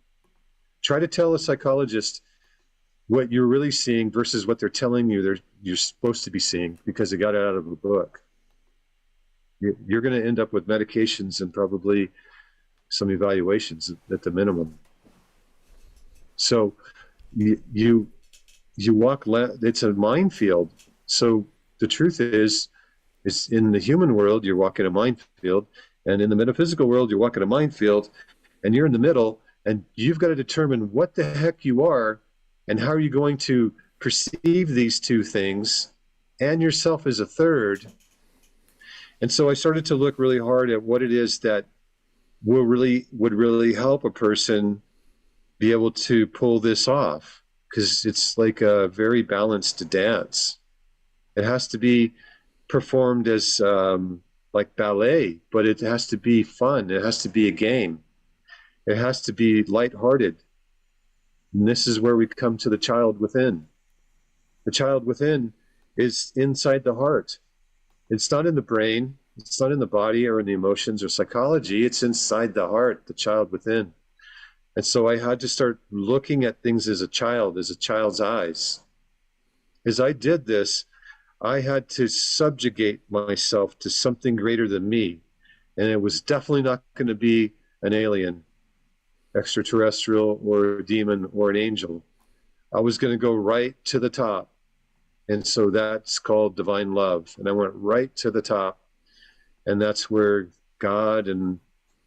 Try to tell a psychologist what you're really seeing versus what they're telling you you're supposed to be seeing because they got it out of a book. You're going to end up with medications and probably some evaluations at the minimum. So you walk, it's a minefield. So the truth is in the human world, you're walking a minefield, and in the metaphysical world, you're walking a minefield, and you're in the middle, and you've got to determine what the heck you are, and how are you going to perceive these two things, and yourself as a third. And so I started to look really hard at what it is that would really help a person be able to pull this off, because it's like a very balanced dance. It has to be performed as like ballet, but it has to be fun. It has to be a game. It has to be lighthearted. And this is where we come to the child within. The child within is inside the heart. It's not in the brain. It's not in the body or in the emotions or psychology. It's inside the heart, the child within. And so I had to start looking at things as a child's eyes. As I did this, I had to subjugate myself to something greater than me. And it was definitely not going to be an alien, extraterrestrial, or a demon, or an angel. I was going to go right to the top. And so that's called divine love. And I went right to the top. And that's where God and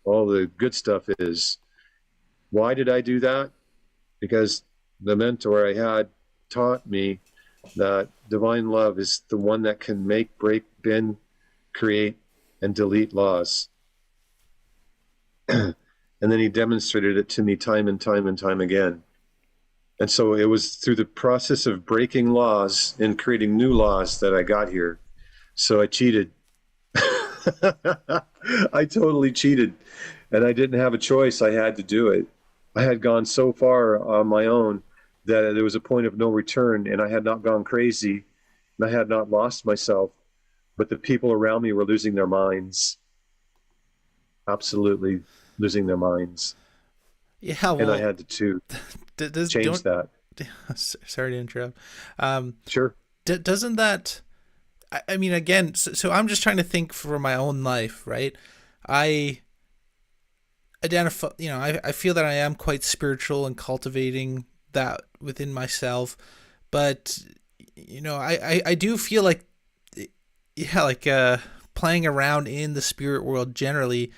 all the good stuff is. Why did I do that? Because the mentor I had taught me that divine love is the one that can make, break, bend, create, and delete laws. And then he demonstrated it to me time and time and time again. And so it was through the process of breaking laws and creating new laws that I got here. So I cheated. I totally cheated. And I didn't have a choice. I had to do it. I had gone so far on my own that there was a point of no return, and I had not gone crazy, and I had not lost myself, but the people around me were losing their minds. Absolutely losing their minds. Yeah, well, and I had to change that. Sorry to interrupt. Sure. Doesn't that, I mean, again, so I'm just trying to think for my own life, right? I identify, I feel that I am quite spiritual and cultivating that within myself, but I do feel like, yeah, like playing around in the spirit world generally,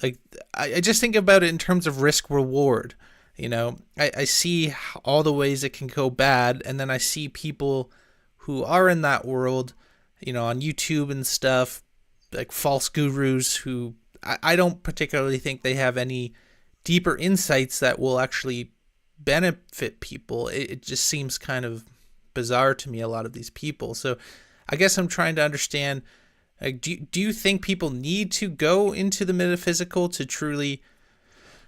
like I just think about it in terms of risk reward. I see all the ways it can go bad, and then I see people who are in that world, on YouTube and stuff, like false gurus who I don't particularly think they have any deeper insights that will actually benefit people. It just seems kind of bizarre to me, a lot of these people. So I guess I'm trying to understand, like, do you think people need to go into the metaphysical to truly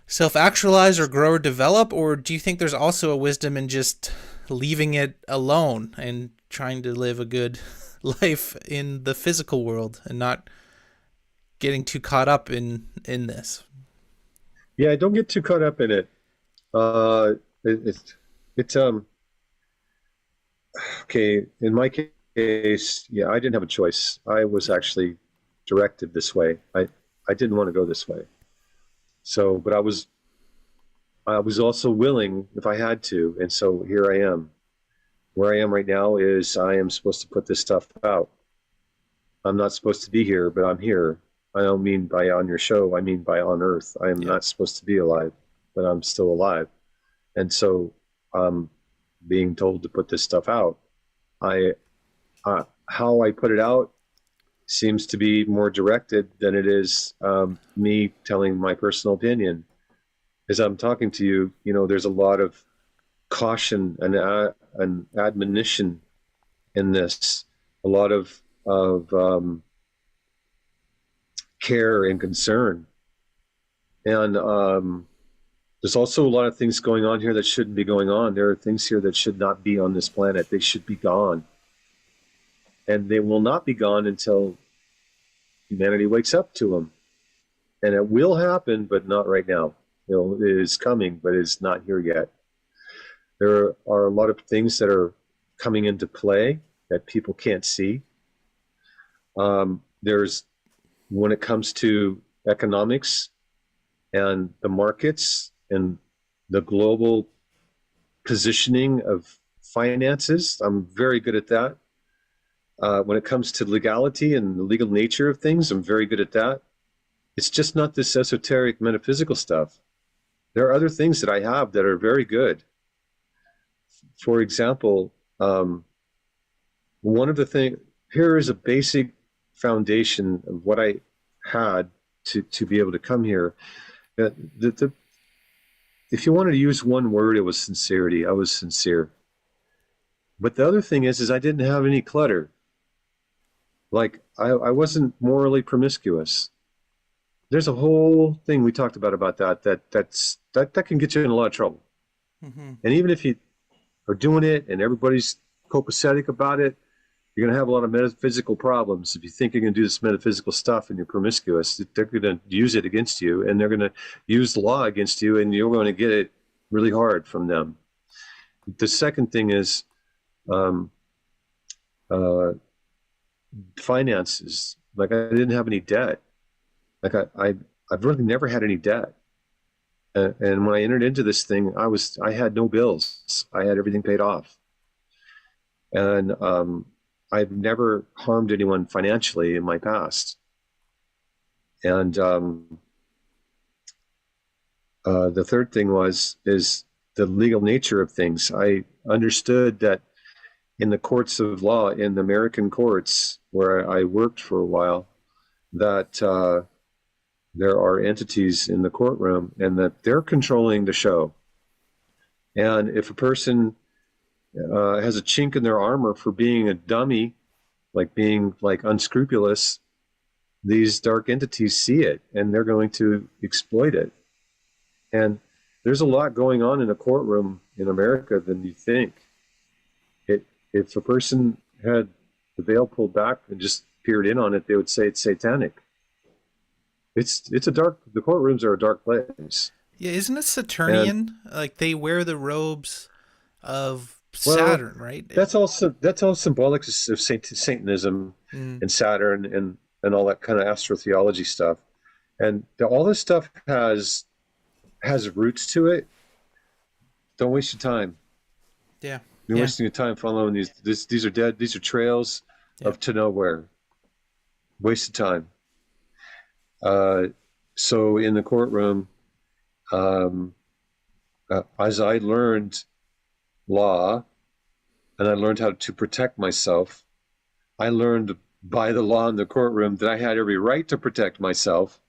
self-actualize or grow or develop, or do you think there's also a wisdom in just leaving it alone and trying to live a good life in the physical world and not getting too caught up in this? Yeah, don't get too caught up in it. It's okay. In my case, yeah, I didn't have a choice. I was actually directed this way. I didn't want to go this way. So, but I was also willing if I had to, and so here I am. Where I am right now is I am supposed to put this stuff out. I'm not supposed to be here, but I'm here. I don't mean by on your show. I mean by on Earth. I am not supposed to be alive, but I'm still alive. And so I'm being told to put this stuff out. How I put it out seems to be more directed than it is me telling my personal opinion. As I'm talking to you, there's a lot of caution and admonition in this, a lot of care and concern. And there's also a lot of things going on here that shouldn't be going on. There are things here that should not be on this planet. They should be gone. And they will not be gone until humanity wakes up to them. And it will happen, but not right now. It is coming, but it's not here yet. There are a lot of things that are coming into play that people can't see. There's, when it comes to economics and the markets and the global positioning of finances, I'm very good at that. When it comes to legality and the legal nature of things, I'm very good at that. It's just not this esoteric metaphysical stuff. There are other things that I have that are very good. For example, one of the things, here is a basic foundation of what I had to be able to come here. If you wanted to use one word, it was sincerity. I was sincere. But the other thing is I didn't have any clutter. Like I wasn't morally promiscuous. There's a whole thing we talked about that can get you in a lot of trouble. Mm-hmm. And even if you are doing it and everybody's copacetic about it, you're going to have a lot of metaphysical problems. If you think you're going to do this metaphysical stuff and you're promiscuous, they're going to use it against you, and they're going to use the law against you, and you're going to get it really hard from them. The second thing is finances. Like, I didn't have any debt. Like I've really never had any debt. And when I entered into this thing, I had no bills. I had everything paid off. And I've never harmed anyone financially in my past. And the third thing is the legal nature of things. I understood that in the courts of law, in the American courts where I worked for a while, that there are entities in the courtroom and that they're controlling the show. And if a person has a chink in their armor for being a dummy, like being like unscrupulous, these dark entities see it and they're going to exploit it. And there's a lot going on in a courtroom in America than you think. If a person had the veil pulled back and just peered in on it, they would say it's satanic. It's a dark. The courtrooms are a dark place. Yeah, isn't it And Saturnian? Like they wear the robes of well, Saturn, right? that's all symbolic of Satanism Mm. and Saturn and all that kind of astrotheology stuff. And all this stuff has roots to it. Don't waste your time. Yeah, You're yeah, wasting your time following these. These are dead. These are trails yeah. to nowhere. Waste of time. Uh, so in the courtroom, um, as I learned law and I learned how to protect myself, I learned by the law in the courtroom that I had every right to protect myself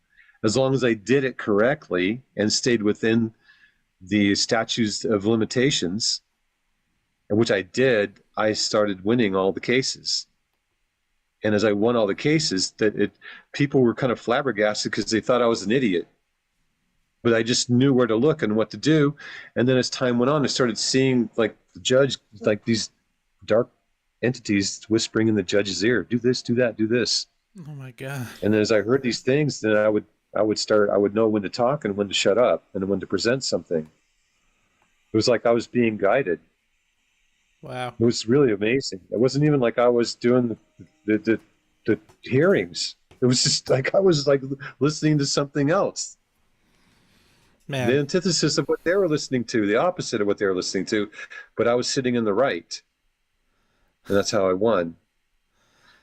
as long as I did it correctly and stayed within the statutes of limitations, which I did. I started winning all the cases. And as I won all the cases, people were kind of flabbergasted because they thought I was an idiot. But I just knew where to look and what to do. And then as time went on, I started seeing like the judge, like these dark entities whispering in the judge's ear, do this, do that, do this. Oh my God. And then as I heard these things, then I would know when to talk and when to shut up and when to present something. It was like I was being guided. Wow. It was really amazing. It wasn't even like I was doing the hearings. It was just like I was like listening to something else. The Man. antithesis of what they were listening to, the opposite of what they were listening to, but I was sitting in the right. And that's how I won.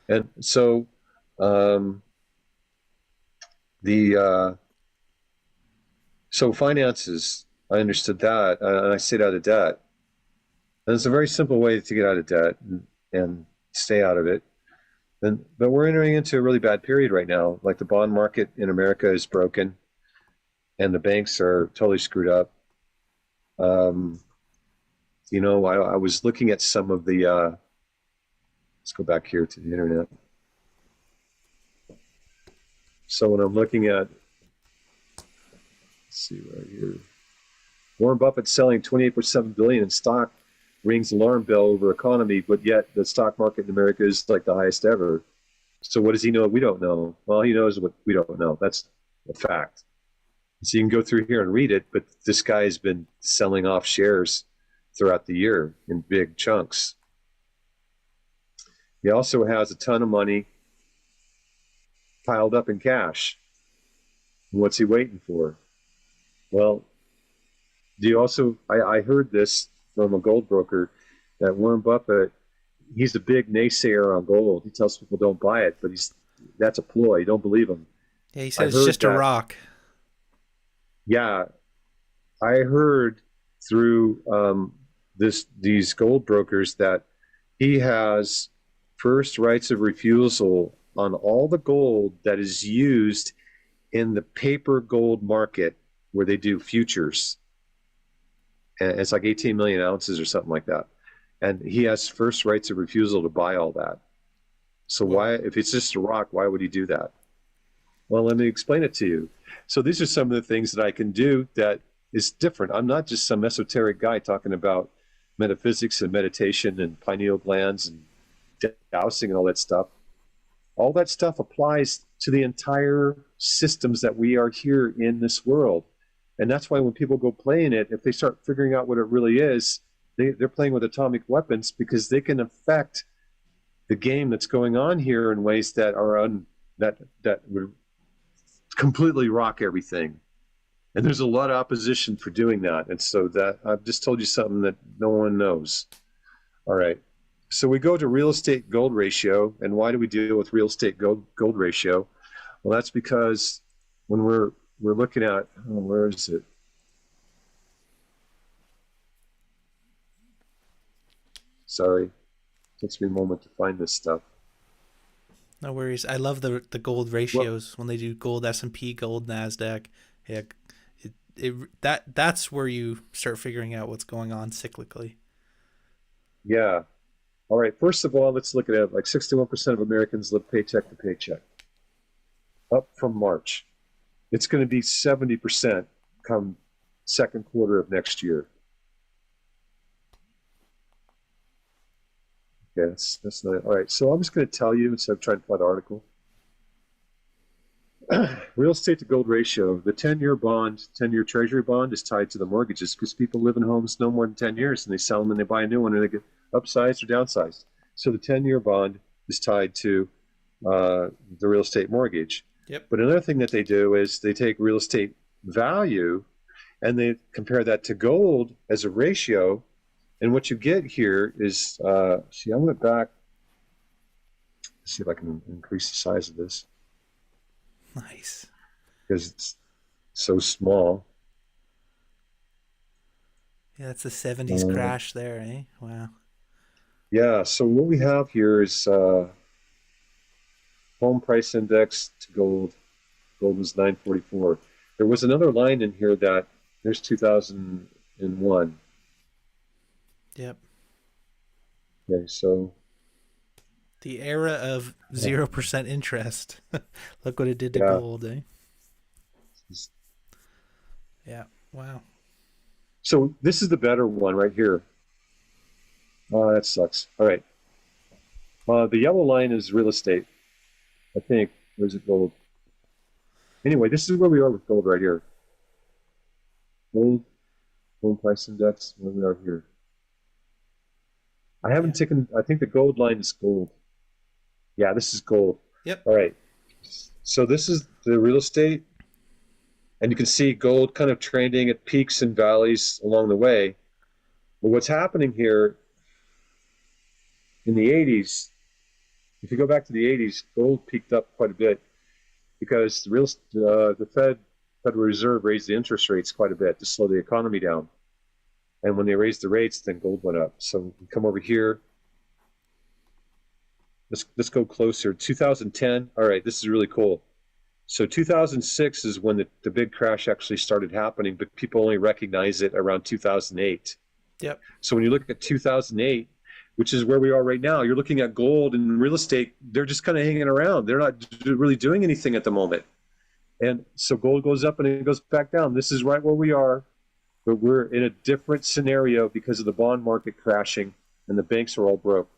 And so um, the so finances, I understood that, and I stayed out of debt. And it's a very simple way to get out of debt and stay out of it. But we're entering into a really bad period right now. Like the bond market in America is broken, and the banks are totally screwed up. Um, I was looking at some of the. Let's go back here to the internet. So when I'm looking at see right here. Warren Buffett selling 28.7 billion in stock rings alarm bell over economy, but yet the stock market in America is like the highest ever. So what does he know we don't know? Well, he knows what we don't know. That's a fact. So you can go through here and read it, but this guy has been selling off shares throughout the year in big chunks. He also has a ton of money piled up in cash. What's he waiting for? Well, do you also, I heard this from a gold broker that Warren Buffett, he's a big naysayer on gold. He tells people don't buy it, but that's a ploy. Don't believe him. Yeah, he says it's just a rock. Yeah, I heard through these gold brokers that he has first rights of refusal on all the gold that is used in the paper gold market where they do futures. And it's like 18 million ounces or something like that. And he has first rights of refusal to buy all that. So why, if it's just a rock, why would he do that? Well, let me explain it to you. So these are some of the things that I can do that is different. I'm not just some esoteric guy talking about metaphysics and meditation and pineal glands and dowsing and all that stuff. All that stuff applies to the entire systems that we are here in this world. And that's why when people go playing it, if they start figuring out what it really is, they're playing with atomic weapons because they can affect the game that's going on here in ways that are that would completely rock everything. And there's a lot of opposition for doing that. And so that I've just told you something that no one knows. All right. So we go to real estate gold ratio. And why do we deal with real estate gold ratio? Well, that's because when we're looking at, where is it? Sorry. It takes me a moment to find this stuff. No worries. I love the gold ratios when they do gold S&P, gold Nasdaq. Yeah, that's where you start figuring out what's going on cyclically. Yeah. All right. First of all, let's look at it. Like 61% of Americans live paycheck to paycheck. Up from March. It's going to be 70% come second quarter of next year. Okay, that's not it. All right. So I'm just going to tell you instead of trying to find the article. Real estate to gold ratio. The 10-year bond, 10-year treasury bond is tied to the mortgages because people live in homes no more than 10 years and they sell them and they buy a new one and they get upsized or downsized. So the 10-year bond is tied to the real estate mortgage. Yep. But another thing that they do is they take real estate value and they compare that to gold as a ratio. And what you get here is, see, I went back. Let's see if I can increase the size of this. Nice. Because it's so small. Yeah, that's the 70s crash there, eh? Wow. Yeah, so what we have here is home price index to gold. Gold was 944. There was another line in here that there's 2001. Yep. Okay, so the era of 0% interest. Look what it did to gold, eh? Yeah. Wow. So this is the better one right here. Oh, that sucks. All right. The yellow line is real estate. I think. Where's it gold? Anyway, this is where we are with gold right here. Gold, home price index, where we are here. I haven't taken, I think the gold line is gold. Yeah, this is gold. Yep. All right. So this is the real estate. And you can see gold kind of trending at peaks and valleys along the way. But what's happening here in the 80s, if you go back to the 80s, gold peaked up quite a bit because the Federal Reserve raised the interest rates quite a bit to slow the economy down. And when they raised the rates, then gold went up. So we come over here. Let's go closer. 2010. All right, this is really cool. So 2006 is when the big crash actually started happening, but people only recognize it around 2008. Yep. So when you look at 2008, which is where we are right now, you're looking at gold and real estate. They're just kind of hanging around. They're not really doing anything at the moment. And so gold goes up and it goes back down. This is right where we are, but we're in a different scenario because of the bond market crashing and the banks are all broke.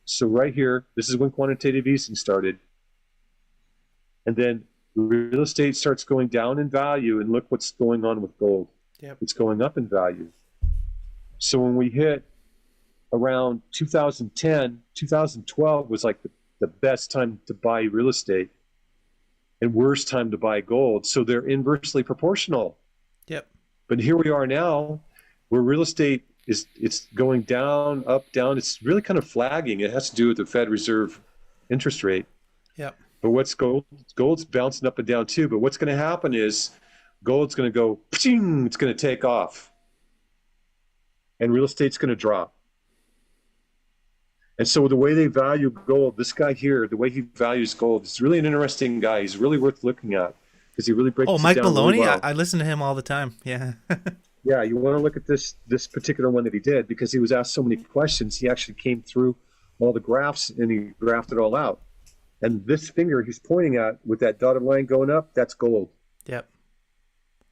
So right here, this is when quantitative easing started. And then real estate starts going down in value, and look what's going on with gold. Yep. It's going up in value. So when we hit around 2010, 2012 was like the best time to buy real estate and worst time to buy gold. So they're inversely proportional. Yep. But here we are now where real estate it's going down, up, down. It's really kind of flagging. It has to do with the Fed Reserve interest rate. Yep. But what's gold? Gold's bouncing up and down too. But what's going to happen is gold's going to go, ping, it's going to take off. And real estate's going to drop. And so the way they value gold, this guy here, the way he values gold, is really an interesting guy. He's really worth looking at because he really breaks it down. Oh, Mike Maloney? Really well. I listen to him all the time. Yeah. Yeah, you want to look at this particular one that he did because he was asked so many questions. He actually came through all the graphs and he graphed it all out. And this finger he's pointing at with that dotted line going up, that's gold. Yep.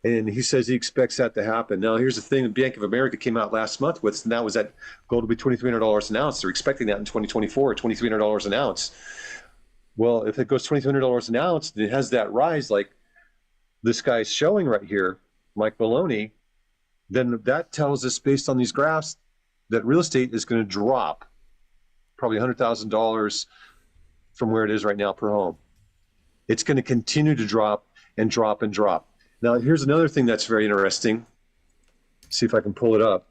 And he says he expects that to happen. Now, here's the thing. The Bank of America came out last month with, and that was that gold will be $2,300 an ounce. They're expecting that in 2024, $2,300 an ounce. Well, if it goes $2,300 an ounce, and it has that rise like this guy's showing right here, Mike Maloney, then that tells us based on these graphs that real estate is going to drop probably $100,000 from where it is right now per home. It's going to continue to drop and drop and drop. Now, here's another thing that's very interesting. See if I can pull it up.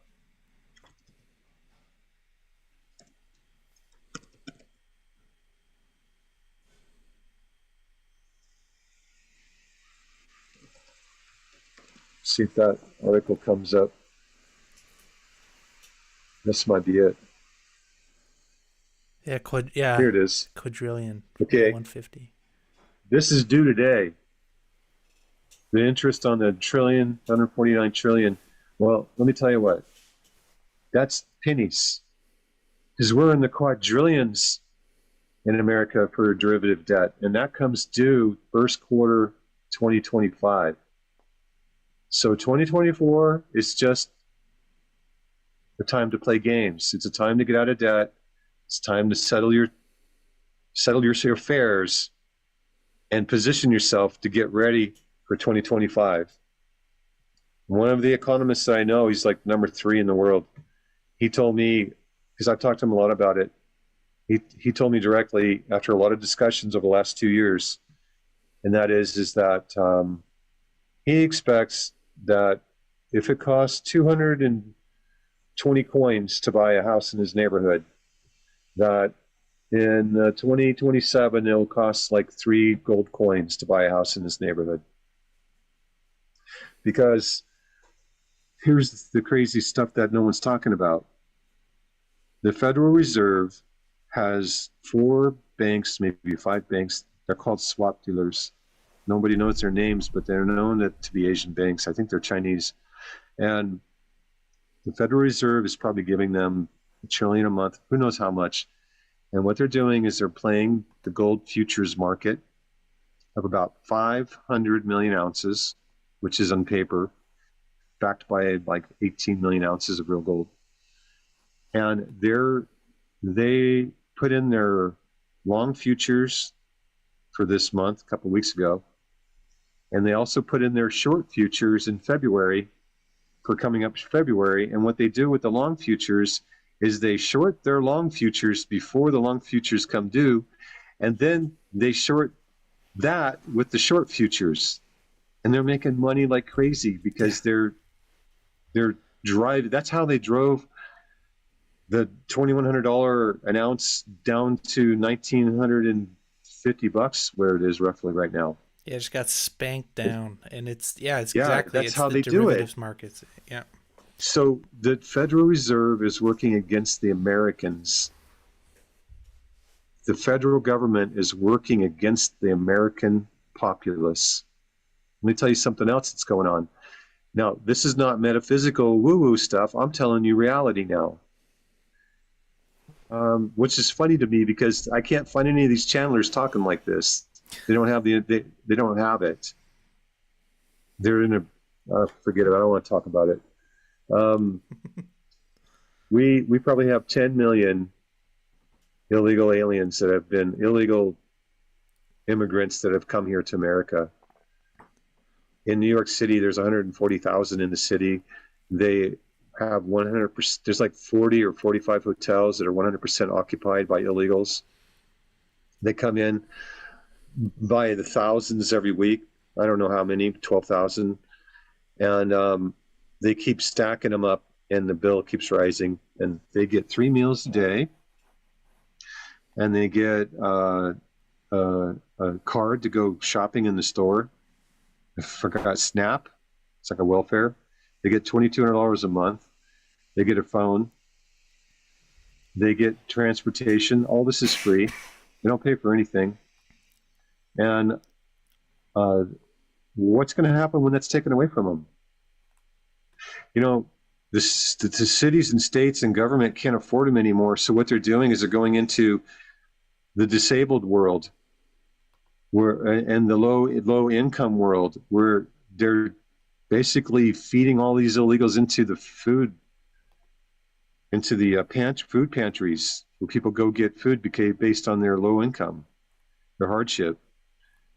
See if that article comes up. This might be it. Yeah. Here it is. Quadrillion. Okay. 150. This is due today. The interest on the trillion, 149 trillion. Well, let me tell you what. That's pennies. Because we're in the quadrillions in America for derivative debt. And that comes due first quarter 2025. So 2024 is just a time to play games. It's a time to get out of debt. It's time to settle your affairs and position yourself to get ready for 2025. One of the economists that I know, he's like number 3 in the world. He told me, because I've talked to him a lot about it, he told me directly after a lot of discussions over the last 2 years, and that is that he expects that if it costs 220 coins to buy a house in his neighborhood, that in 2027 it'll cost like 3 gold coins to buy a house in his neighborhood. Because here's the crazy stuff that no one's talking about. The Federal Reserve has 4 banks, maybe 5 banks. They're called swap dealers. Nobody knows their names, but they're known to be Asian banks. I think they're Chinese. And the Federal Reserve is probably giving them $1 trillion a month, who knows how much. And what they're doing is they're playing the gold futures market of about 500 million ounces, which is on paper, backed by like 18 million ounces of real gold. And they put in their long futures for this month, a couple of weeks ago. And they also put in their short futures in February for coming up February. And what they do with the long futures is they short their long futures before the long futures come due. And then they short that with the short futures. And they're making money like crazy because they're driving. That's how they drove the $2,100 an ounce down to $1,950 where it is roughly right now. Yeah, it just got spanked down, and it's exactly that's how they do it. Derivatives markets. Yeah. So the Federal Reserve is working against the Americans. The federal government is working against the American populace. Let me tell you something else that's going on. Now, this is not metaphysical woo-woo stuff. I'm telling you reality now. Which is funny to me because I can't find any of these channelers talking like this. They don't have they don't have it. They're in a forget it. I don't want to talk about it. Um, we probably have 10 million illegal aliens that have been illegal immigrants that have come here to America. In New York City, there's 140,000 in the city. They have 100%. There's like 40 or 45 hotels that are 100% occupied by illegals. They come in by the thousands every week. I don't know how many, 12,000. And they keep stacking them up, and the bill keeps rising. And they get 3 meals a day, and they get a card to go shopping in the store. I forgot SNAP. It's like a welfare. They get $2,200 a month. They get a phone. They get transportation. All this is free. They don't pay for anything. And what's going to happen when that's taken away from them? You know, the cities and states and government can't afford them anymore. So what they're doing is they're going into the disabled world, and the low income world, where they're basically feeding all these illegals into the food, into the food pantries, where people go get food based on their low income, their hardship.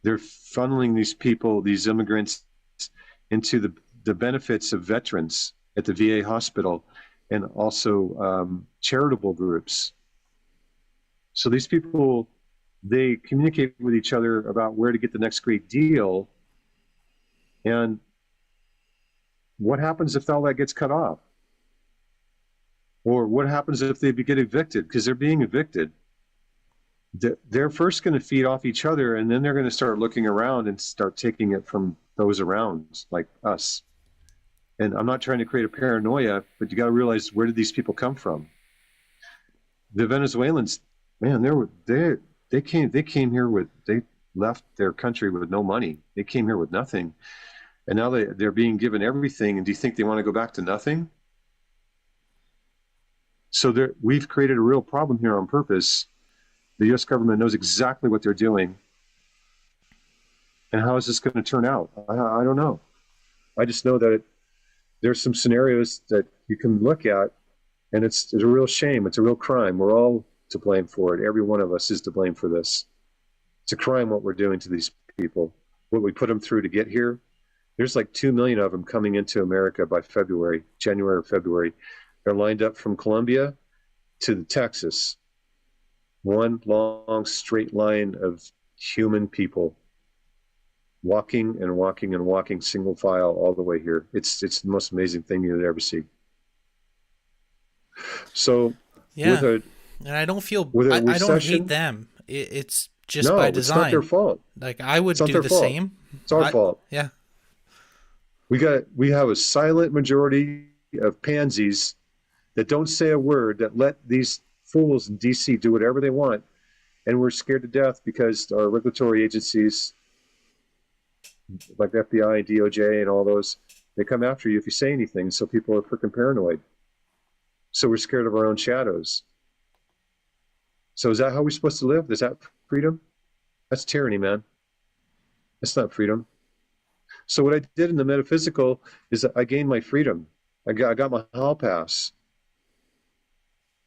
They're funneling these people, these immigrants, into the benefits of veterans at the VA hospital, and also charitable groups. So these people, they communicate with each other about where to get the next great deal. And what happens if all that gets cut off? Or what happens if they get evicted? Because they're being evicted. They're first going to feed off each other, and then they're going to start looking around and start taking it from those around, like us. And I'm not trying to create a paranoia, but you got to realize, where did these people come from? The Venezuelans, man, they came here they left their country with no money. They came here with nothing, and now they're being given everything. And do you think they want to go back to nothing? So we've created a real problem here on purpose. The U.S. government knows exactly what they're doing. And how is this going to turn out? I don't know. I just know that there's some scenarios that you can look at, and it's a real shame. It's a real crime. We're all to blame for it. Every one of us is to blame for this. It's a crime what we're doing to these people, what we put them through to get here. There's like 2 million of them coming into America by January or February. They're lined up from Colombia to Texas. One long straight line of human people walking and walking and walking, single file all the way here. It's the most amazing thing you'd ever see. So yeah, and I don't feel I don't hate them. It's just by design. It's not their fault. Like, I would do the same. It's our fault. Yeah. We have a silent majority of pansies that don't say a word, that let these fools in DC do whatever they want, and we're scared to death because our regulatory agencies, like the FBI and DOJ and all those, they come after you if you say anything. So people are freaking paranoid. So we're scared of our own shadows. So is that how we're supposed to live? Is that freedom? That's tyranny, man. That's not freedom. So what I did in the metaphysical is I gained my freedom. I got my hall pass.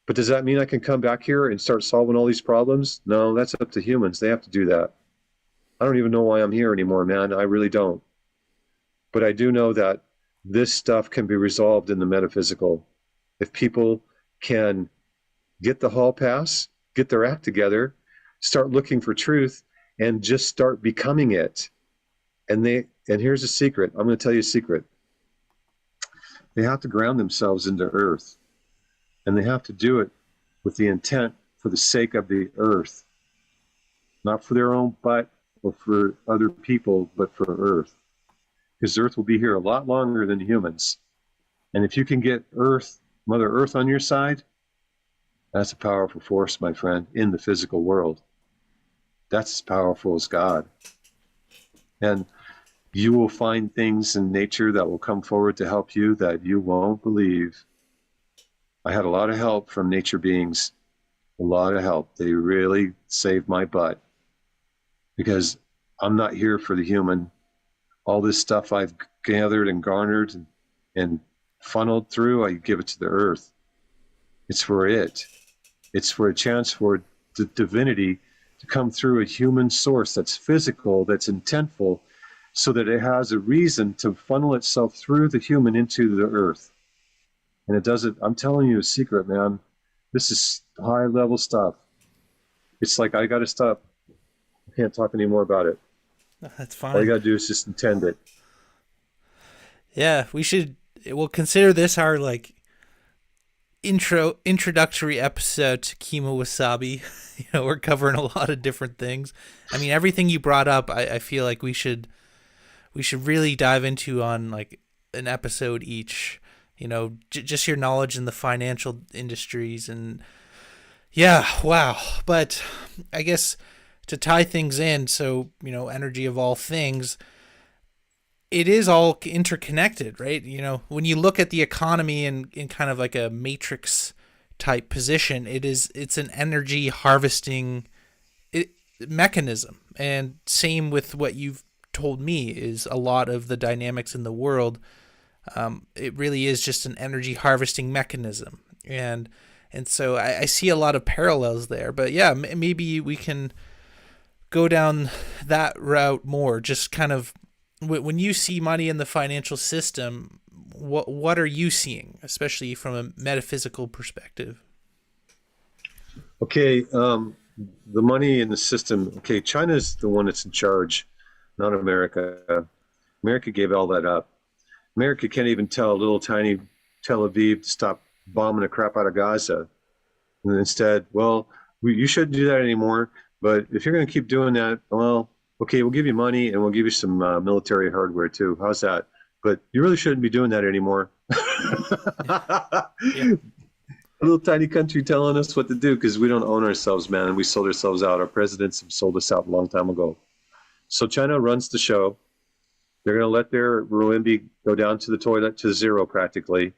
But does that mean I can come back here and start solving all these problems? No, that's up to humans. They have to do that. I don't even know why I'm here anymore, man. I really don't. But I do know that this stuff can be resolved in the metaphysical. If people can get the hall pass, get their act together, start looking for truth, and just start becoming it. And here's a secret. I'm going to tell you a secret. They have to ground themselves into earth. And they have to do it with the intent for the sake of the earth. Not for their own butt or for other people, but for earth. Because earth will be here a lot longer than humans. And if you can get earth, Mother Earth on your side, that's a powerful force, my friend, in the physical world. That's as powerful as God. And you will find things in nature that will come forward to help you that you won't believe. I had a lot of help from nature beings, a lot of help. They really saved my butt. because I'm not here for the human. All this stuff I've gathered and garnered and funneled through, I give it to the earth. It's for it. It's for a chance for the divinity to come through a human source that's physical, that's intentful, so that it has a reason to funnel itself through the human into the earth. And it does it. I'm telling you a secret, man. This is high level stuff. It's like, I got to stop. I can't talk anymore about it. That's All you fine. got to do is just intend it. Yeah, we'll consider this our like introductory episode to Kimo Wasabi. We're covering a lot of different things. I mean, everything you brought up, I feel like we should really dive into on like an episode each. Just your knowledge in the financial industries, and yeah, wow. But I guess to tie things in, so energy of all things, it is all interconnected, right? When you look at the economy in kind of like a matrix type position, it's an energy harvesting mechanism. And same with what you've told me is a lot of the dynamics in the world. It really is just an energy harvesting mechanism, and so I see a lot of parallels there. But yeah, maybe we can go down that route more. Just kind of when you see money in the financial system, what are you seeing, especially from a metaphysical perspective? Okay, the money in the system. Okay, China's the one that's in charge, not America. America gave all that up. America can't even tell little tiny Tel Aviv to stop bombing the crap out of Gaza. And instead, well, you shouldn't do that anymore. But if you're going to keep doing that, well, okay, we'll give you money and we'll give you some military hardware too. How's that? But you really shouldn't be doing that anymore. Yeah. A little tiny country telling us what to do because we don't own ourselves, man. And we sold ourselves out. Our presidents have sold us out a long time ago. So China runs the show. They're going to let their RMB go down to the toilet to zero practically.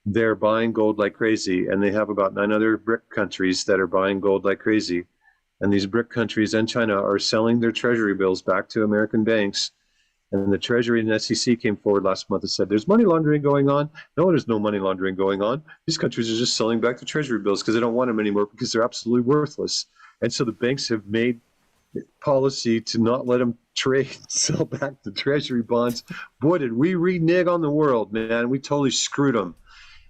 They're buying gold like crazy, and they have about 9 other BRIC countries that are buying gold like crazy. And these BRIC countries and China are selling their treasury bills back to American banks. And the Treasury and SEC came forward last month and said, there's money laundering going on. No, there's no money laundering going on. These countries are just selling back the treasury bills because they don't want them anymore because they're absolutely worthless. And so the banks have made policy to not let them trade, sell back the treasury bonds. Boy, did we renege on the world, man. We totally screwed them.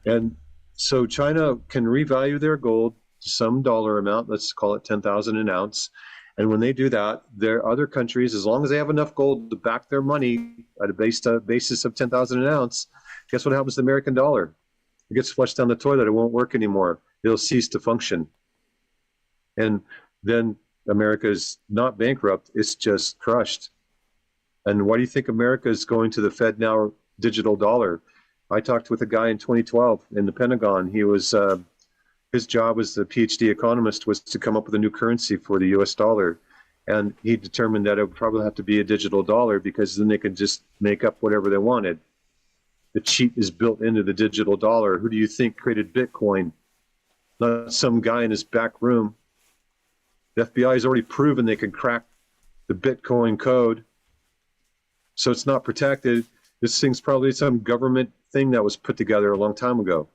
And so China can revalue their gold to some dollar amount, let's call it 10,000 an ounce. And when they do that, there are other countries, as long as they have enough gold to back their money at a basis of 10,000 an ounce, guess what happens to the American dollar? It gets flushed down the toilet. It won't work anymore. It'll cease to function. And then America is not bankrupt. It's just crushed. And why do you think America is going to the Fed now digital dollar? I talked with a guy in 2012 in the Pentagon. He was his job as the PhD economist was to come up with a new currency for the US dollar. And he determined that it would probably have to be a digital dollar because then they could just make up whatever they wanted. The cheat is built into the digital dollar. Who do you think created Bitcoin? Not some guy in his back room. The FBI has already proven they can crack the Bitcoin code. So it's not protected. This thing's probably some government thing that was put together a long time ago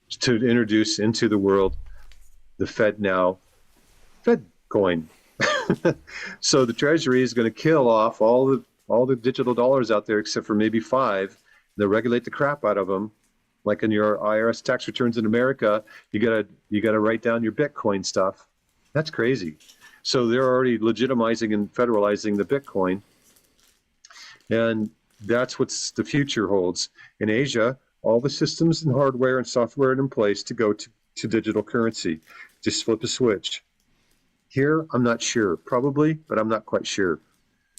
to introduce into the world the Fed now, Fed coin. So the Treasury is going to kill off all the digital dollars out there except for maybe 5. They'll regulate the crap out of them. Like in your IRS tax returns in America, you gotta write down your Bitcoin stuff. That's crazy. So they're already legitimizing and federalizing the Bitcoin, and that's what the future holds. In Asia, all the systems and hardware and software are in place to go to digital currency. Just flip a switch. Here, I'm not sure. Probably, but I'm not quite sure.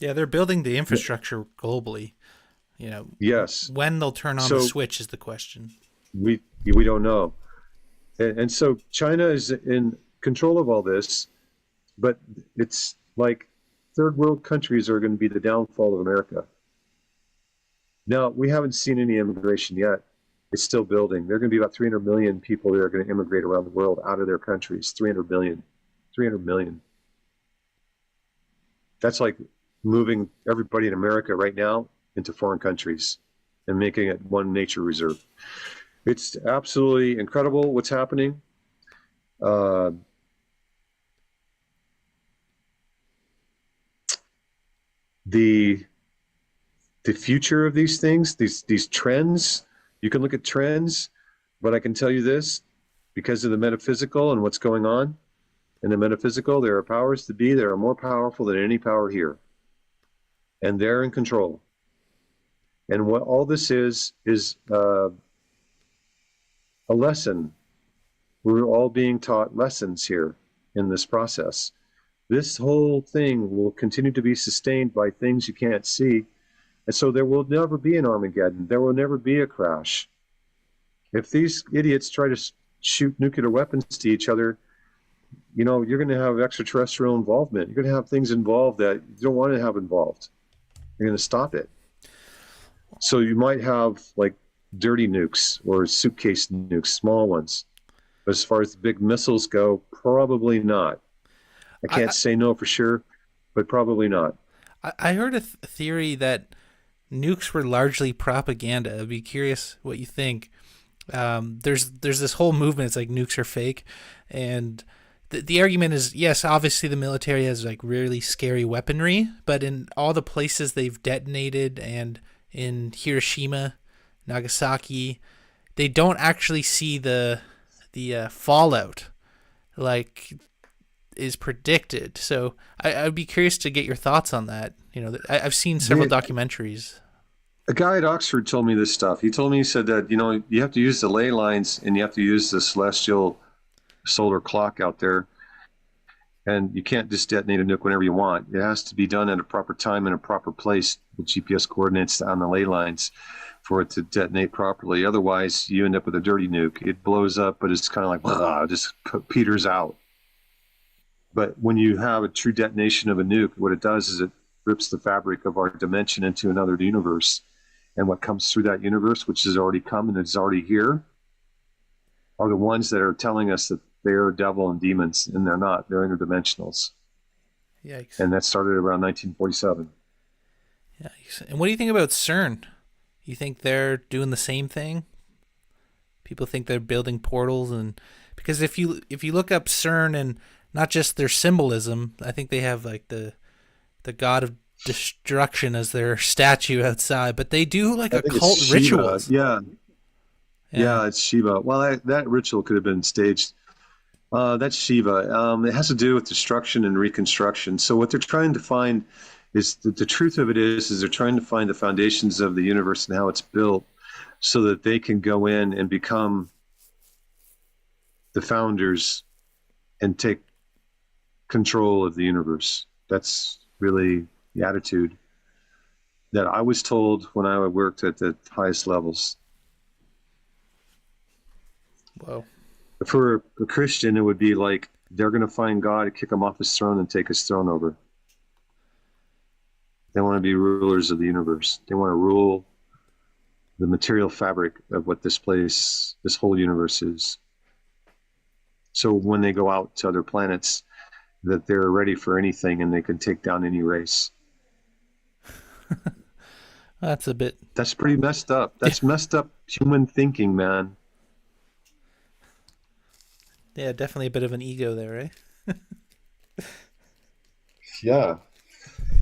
Yeah, they're building the infrastructure globally. Yes. When they'll turn on the So switch is the question. we don't know. And so China is in control of all this, but it's like third world countries are going to be the downfall of America. Now, we haven't seen any immigration yet. It's still building. There are going to be about 300 million people that are going to immigrate around the world out of their countries. 300 million. 300 million. That's like moving everybody in America right now into foreign countries and making it one nature reserve. It's absolutely incredible what's happening. Uh, the the future of these things, these trends, you can look at trends, but I can tell you this, because of the metaphysical and what's going on in the metaphysical, there are powers to be that are more powerful than any power here, and they're in control. And what all this is a lesson. We're all being taught lessons here in this process. This whole thing will continue to be sustained by things you can't see. And so there will never be an Armageddon. There will never be a crash. If these idiots try to shoot nuclear weapons to each other, you're going to have extraterrestrial involvement. You're going to have things involved that you don't want to have involved. You're going to stop it. So you might have like dirty nukes or suitcase nukes, small ones. But as far as the big missiles go, probably not. I can't say no for sure, but probably not. I heard a theory that nukes were largely propaganda. I'd be curious what you think. There's this whole movement. It's like nukes are fake, and the argument is, yes, obviously the military has like really scary weaponry, but in all the places they've detonated and in Hiroshima, Nagasaki, they don't actually see the fallout like is predicted. So I'd be curious to get your thoughts on that. I've seen several documentaries. A guy at Oxford told me this stuff. He told me, he said that, you have to use the ley lines and you have to use the celestial solar clock out there. And you can't just detonate a nuke whenever you want. It has to be done at a proper time in a proper place with GPS coordinates on the ley lines for it to detonate properly. Otherwise, you end up with a dirty nuke. It blows up, but it's kind of like, blah, just peters out. But when you have a true detonation of a nuke, what it does is it rips the fabric of our dimension into another universe. And what comes through that universe, which has already come and is already here, are the ones that are telling us that they are devil and demons, and they're not. They're interdimensionals. Yikes. And that started around 1947. Yikes. And what do you think about CERN? You think they're doing the same thing? People think they're building portals, and because if you look up CERN and not just their symbolism, I think they have like the god of destruction as their statue outside, but they do like occult rituals. Yeah, it's Shiva. Well, that ritual could have been staged. That's Shiva. It has to do with destruction and reconstruction. So what they're trying to find is the truth of it is they're trying to find the foundations of the universe and how it's built so that they can go in and become the founders and take control of the universe. That's really the attitude that I was told when I worked at the highest levels. Whoa. For a Christian, it would be like they're going to find God, kick him off his throne, and take his throne over. They want to be rulers of the universe. They want to rule the material fabric of what this whole universe is. So when they go out to other planets, that they're ready for anything and they can take down any race. That's pretty messed up. That's messed up human thinking, man. Yeah, definitely a bit of an ego there, right? Yeah.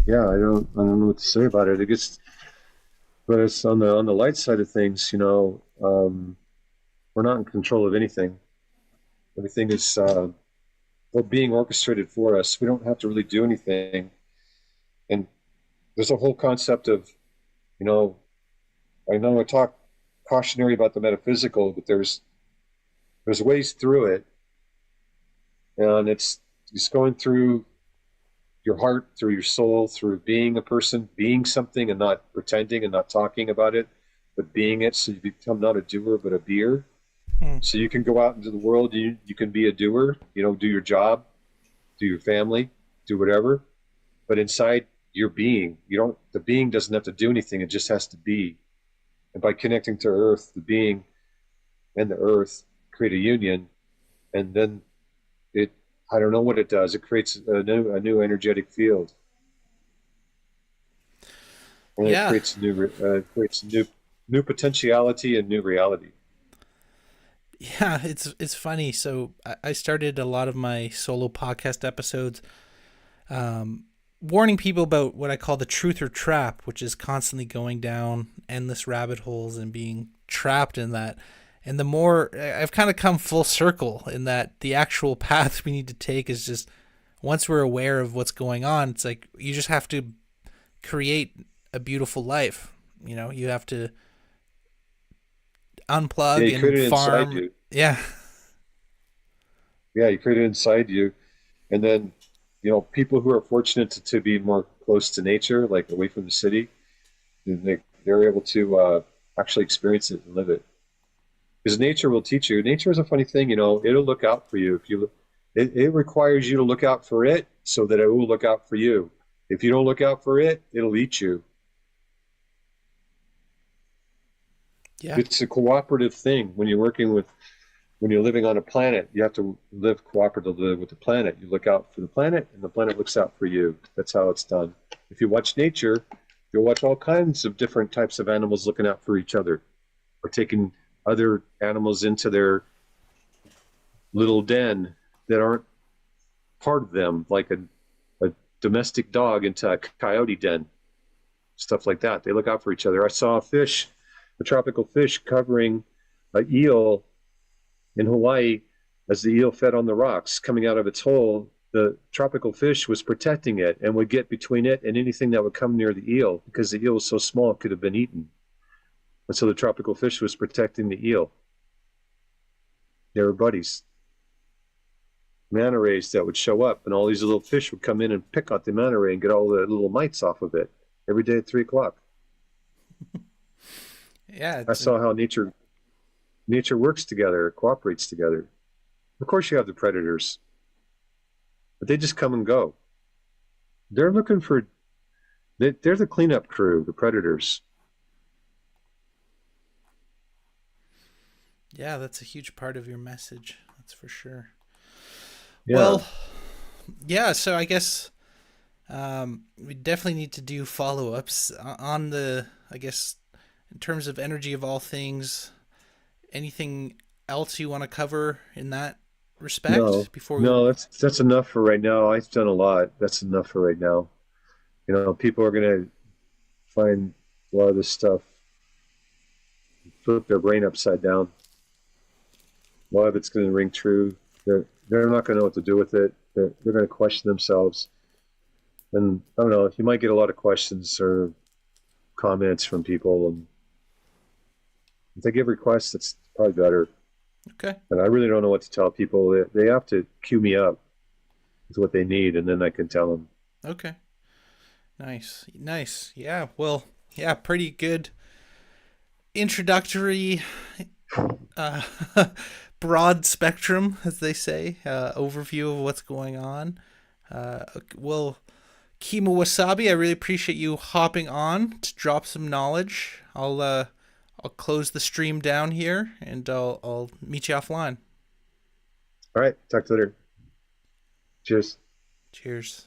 I don't know what to say about it. But it's on the light side of things. We're not in control of anything. Everything is being orchestrated for us. We don't have to really do anything. And there's a whole concept of, I know I talk cautionary about the metaphysical, but there's ways through it. And it's going through your heart, through your soul, through being a person, being something and not pretending and not talking about it, but being it. So you become not a doer, but a beer. So you can go out into the world, you can be a doer, do your job, do your family, do whatever. But inside your being, the being doesn't have to do anything. It just has to be. And by connecting to earth, the being and the earth create a union. And then I don't know what it does. It creates a new energetic field. and it Yeah, creates new potentiality and new reality. yeah, it's funny. So I started a lot of my solo podcast episodes, um, warning people about what I call the truth or trap, which is constantly going down endless rabbit holes and being trapped in that. And the more I've kind of come full circle in that the actual path we need to take is just once we're aware of what's going on, it's like you just have to create a beautiful life. You know, you have to Yeah, unplug you create and it inside farm. you. Yeah. Yeah, you create it inside you, and then people who are fortunate to be more close to nature, like away from the city, they're able to actually experience it and live it. Because nature will teach you. Nature is a funny thing, it'll look out for you. If you it requires you to look out for it so that it will look out for you. If you don't look out for it, it'll eat you. Yeah. It's a cooperative thing. When you're living on a planet, you have to live cooperatively with the planet. You look out for the planet, and the planet looks out for you. That's how it's done. If you watch nature, you'll watch all kinds of different types of animals looking out for each other, or taking other animals into their little den that aren't part of them, like a domestic dog into a coyote den, stuff like that. They look out for each other. I saw a tropical fish covering an eel in Hawaii as the eel fed on the rocks. Coming out of its hole, the tropical fish was protecting it and would get between it and anything that would come near the eel because the eel was so small it could have been eaten. And so the tropical fish was protecting the eel. They were buddies. Manta rays that would show up, and all these little fish would come in and pick out the manta ray and get all the little mites off of it every day at 3 o'clock. Yeah. I saw how nature works together, cooperates together. Of course, you have the predators, but they just come and go. They're looking for they're the cleanup crew, the predators. Yeah, that's a huge part of your message. That's for sure. Yeah. Well, yeah, so I guess we definitely need to do follow ups on I guess, in terms of energy of all things. Anything else you want to cover in that No, respect before we. no, that's enough for right now. I've done a lot. That's enough for right now. People are gonna find a lot of this stuff, flip their brain upside down. A lot of it's going to ring true. They're not going to know what to do with it. They're going to question themselves. And I don't know, you might get a lot of questions or comments from people. And if they give requests, it's probably better. Okay. And I really don't know what to tell people. They have to cue me up with what they need, and then I can tell them. Okay. Nice. Nice. Yeah. Well, yeah, pretty good introductory, uh, broad spectrum, as they say, overview of what's going on. Well, Kimo Wasabi, I really appreciate you hopping on to drop some knowledge. I'll close the stream down here and I'll meet you offline. All right, talk to you later. Cheers. Cheers.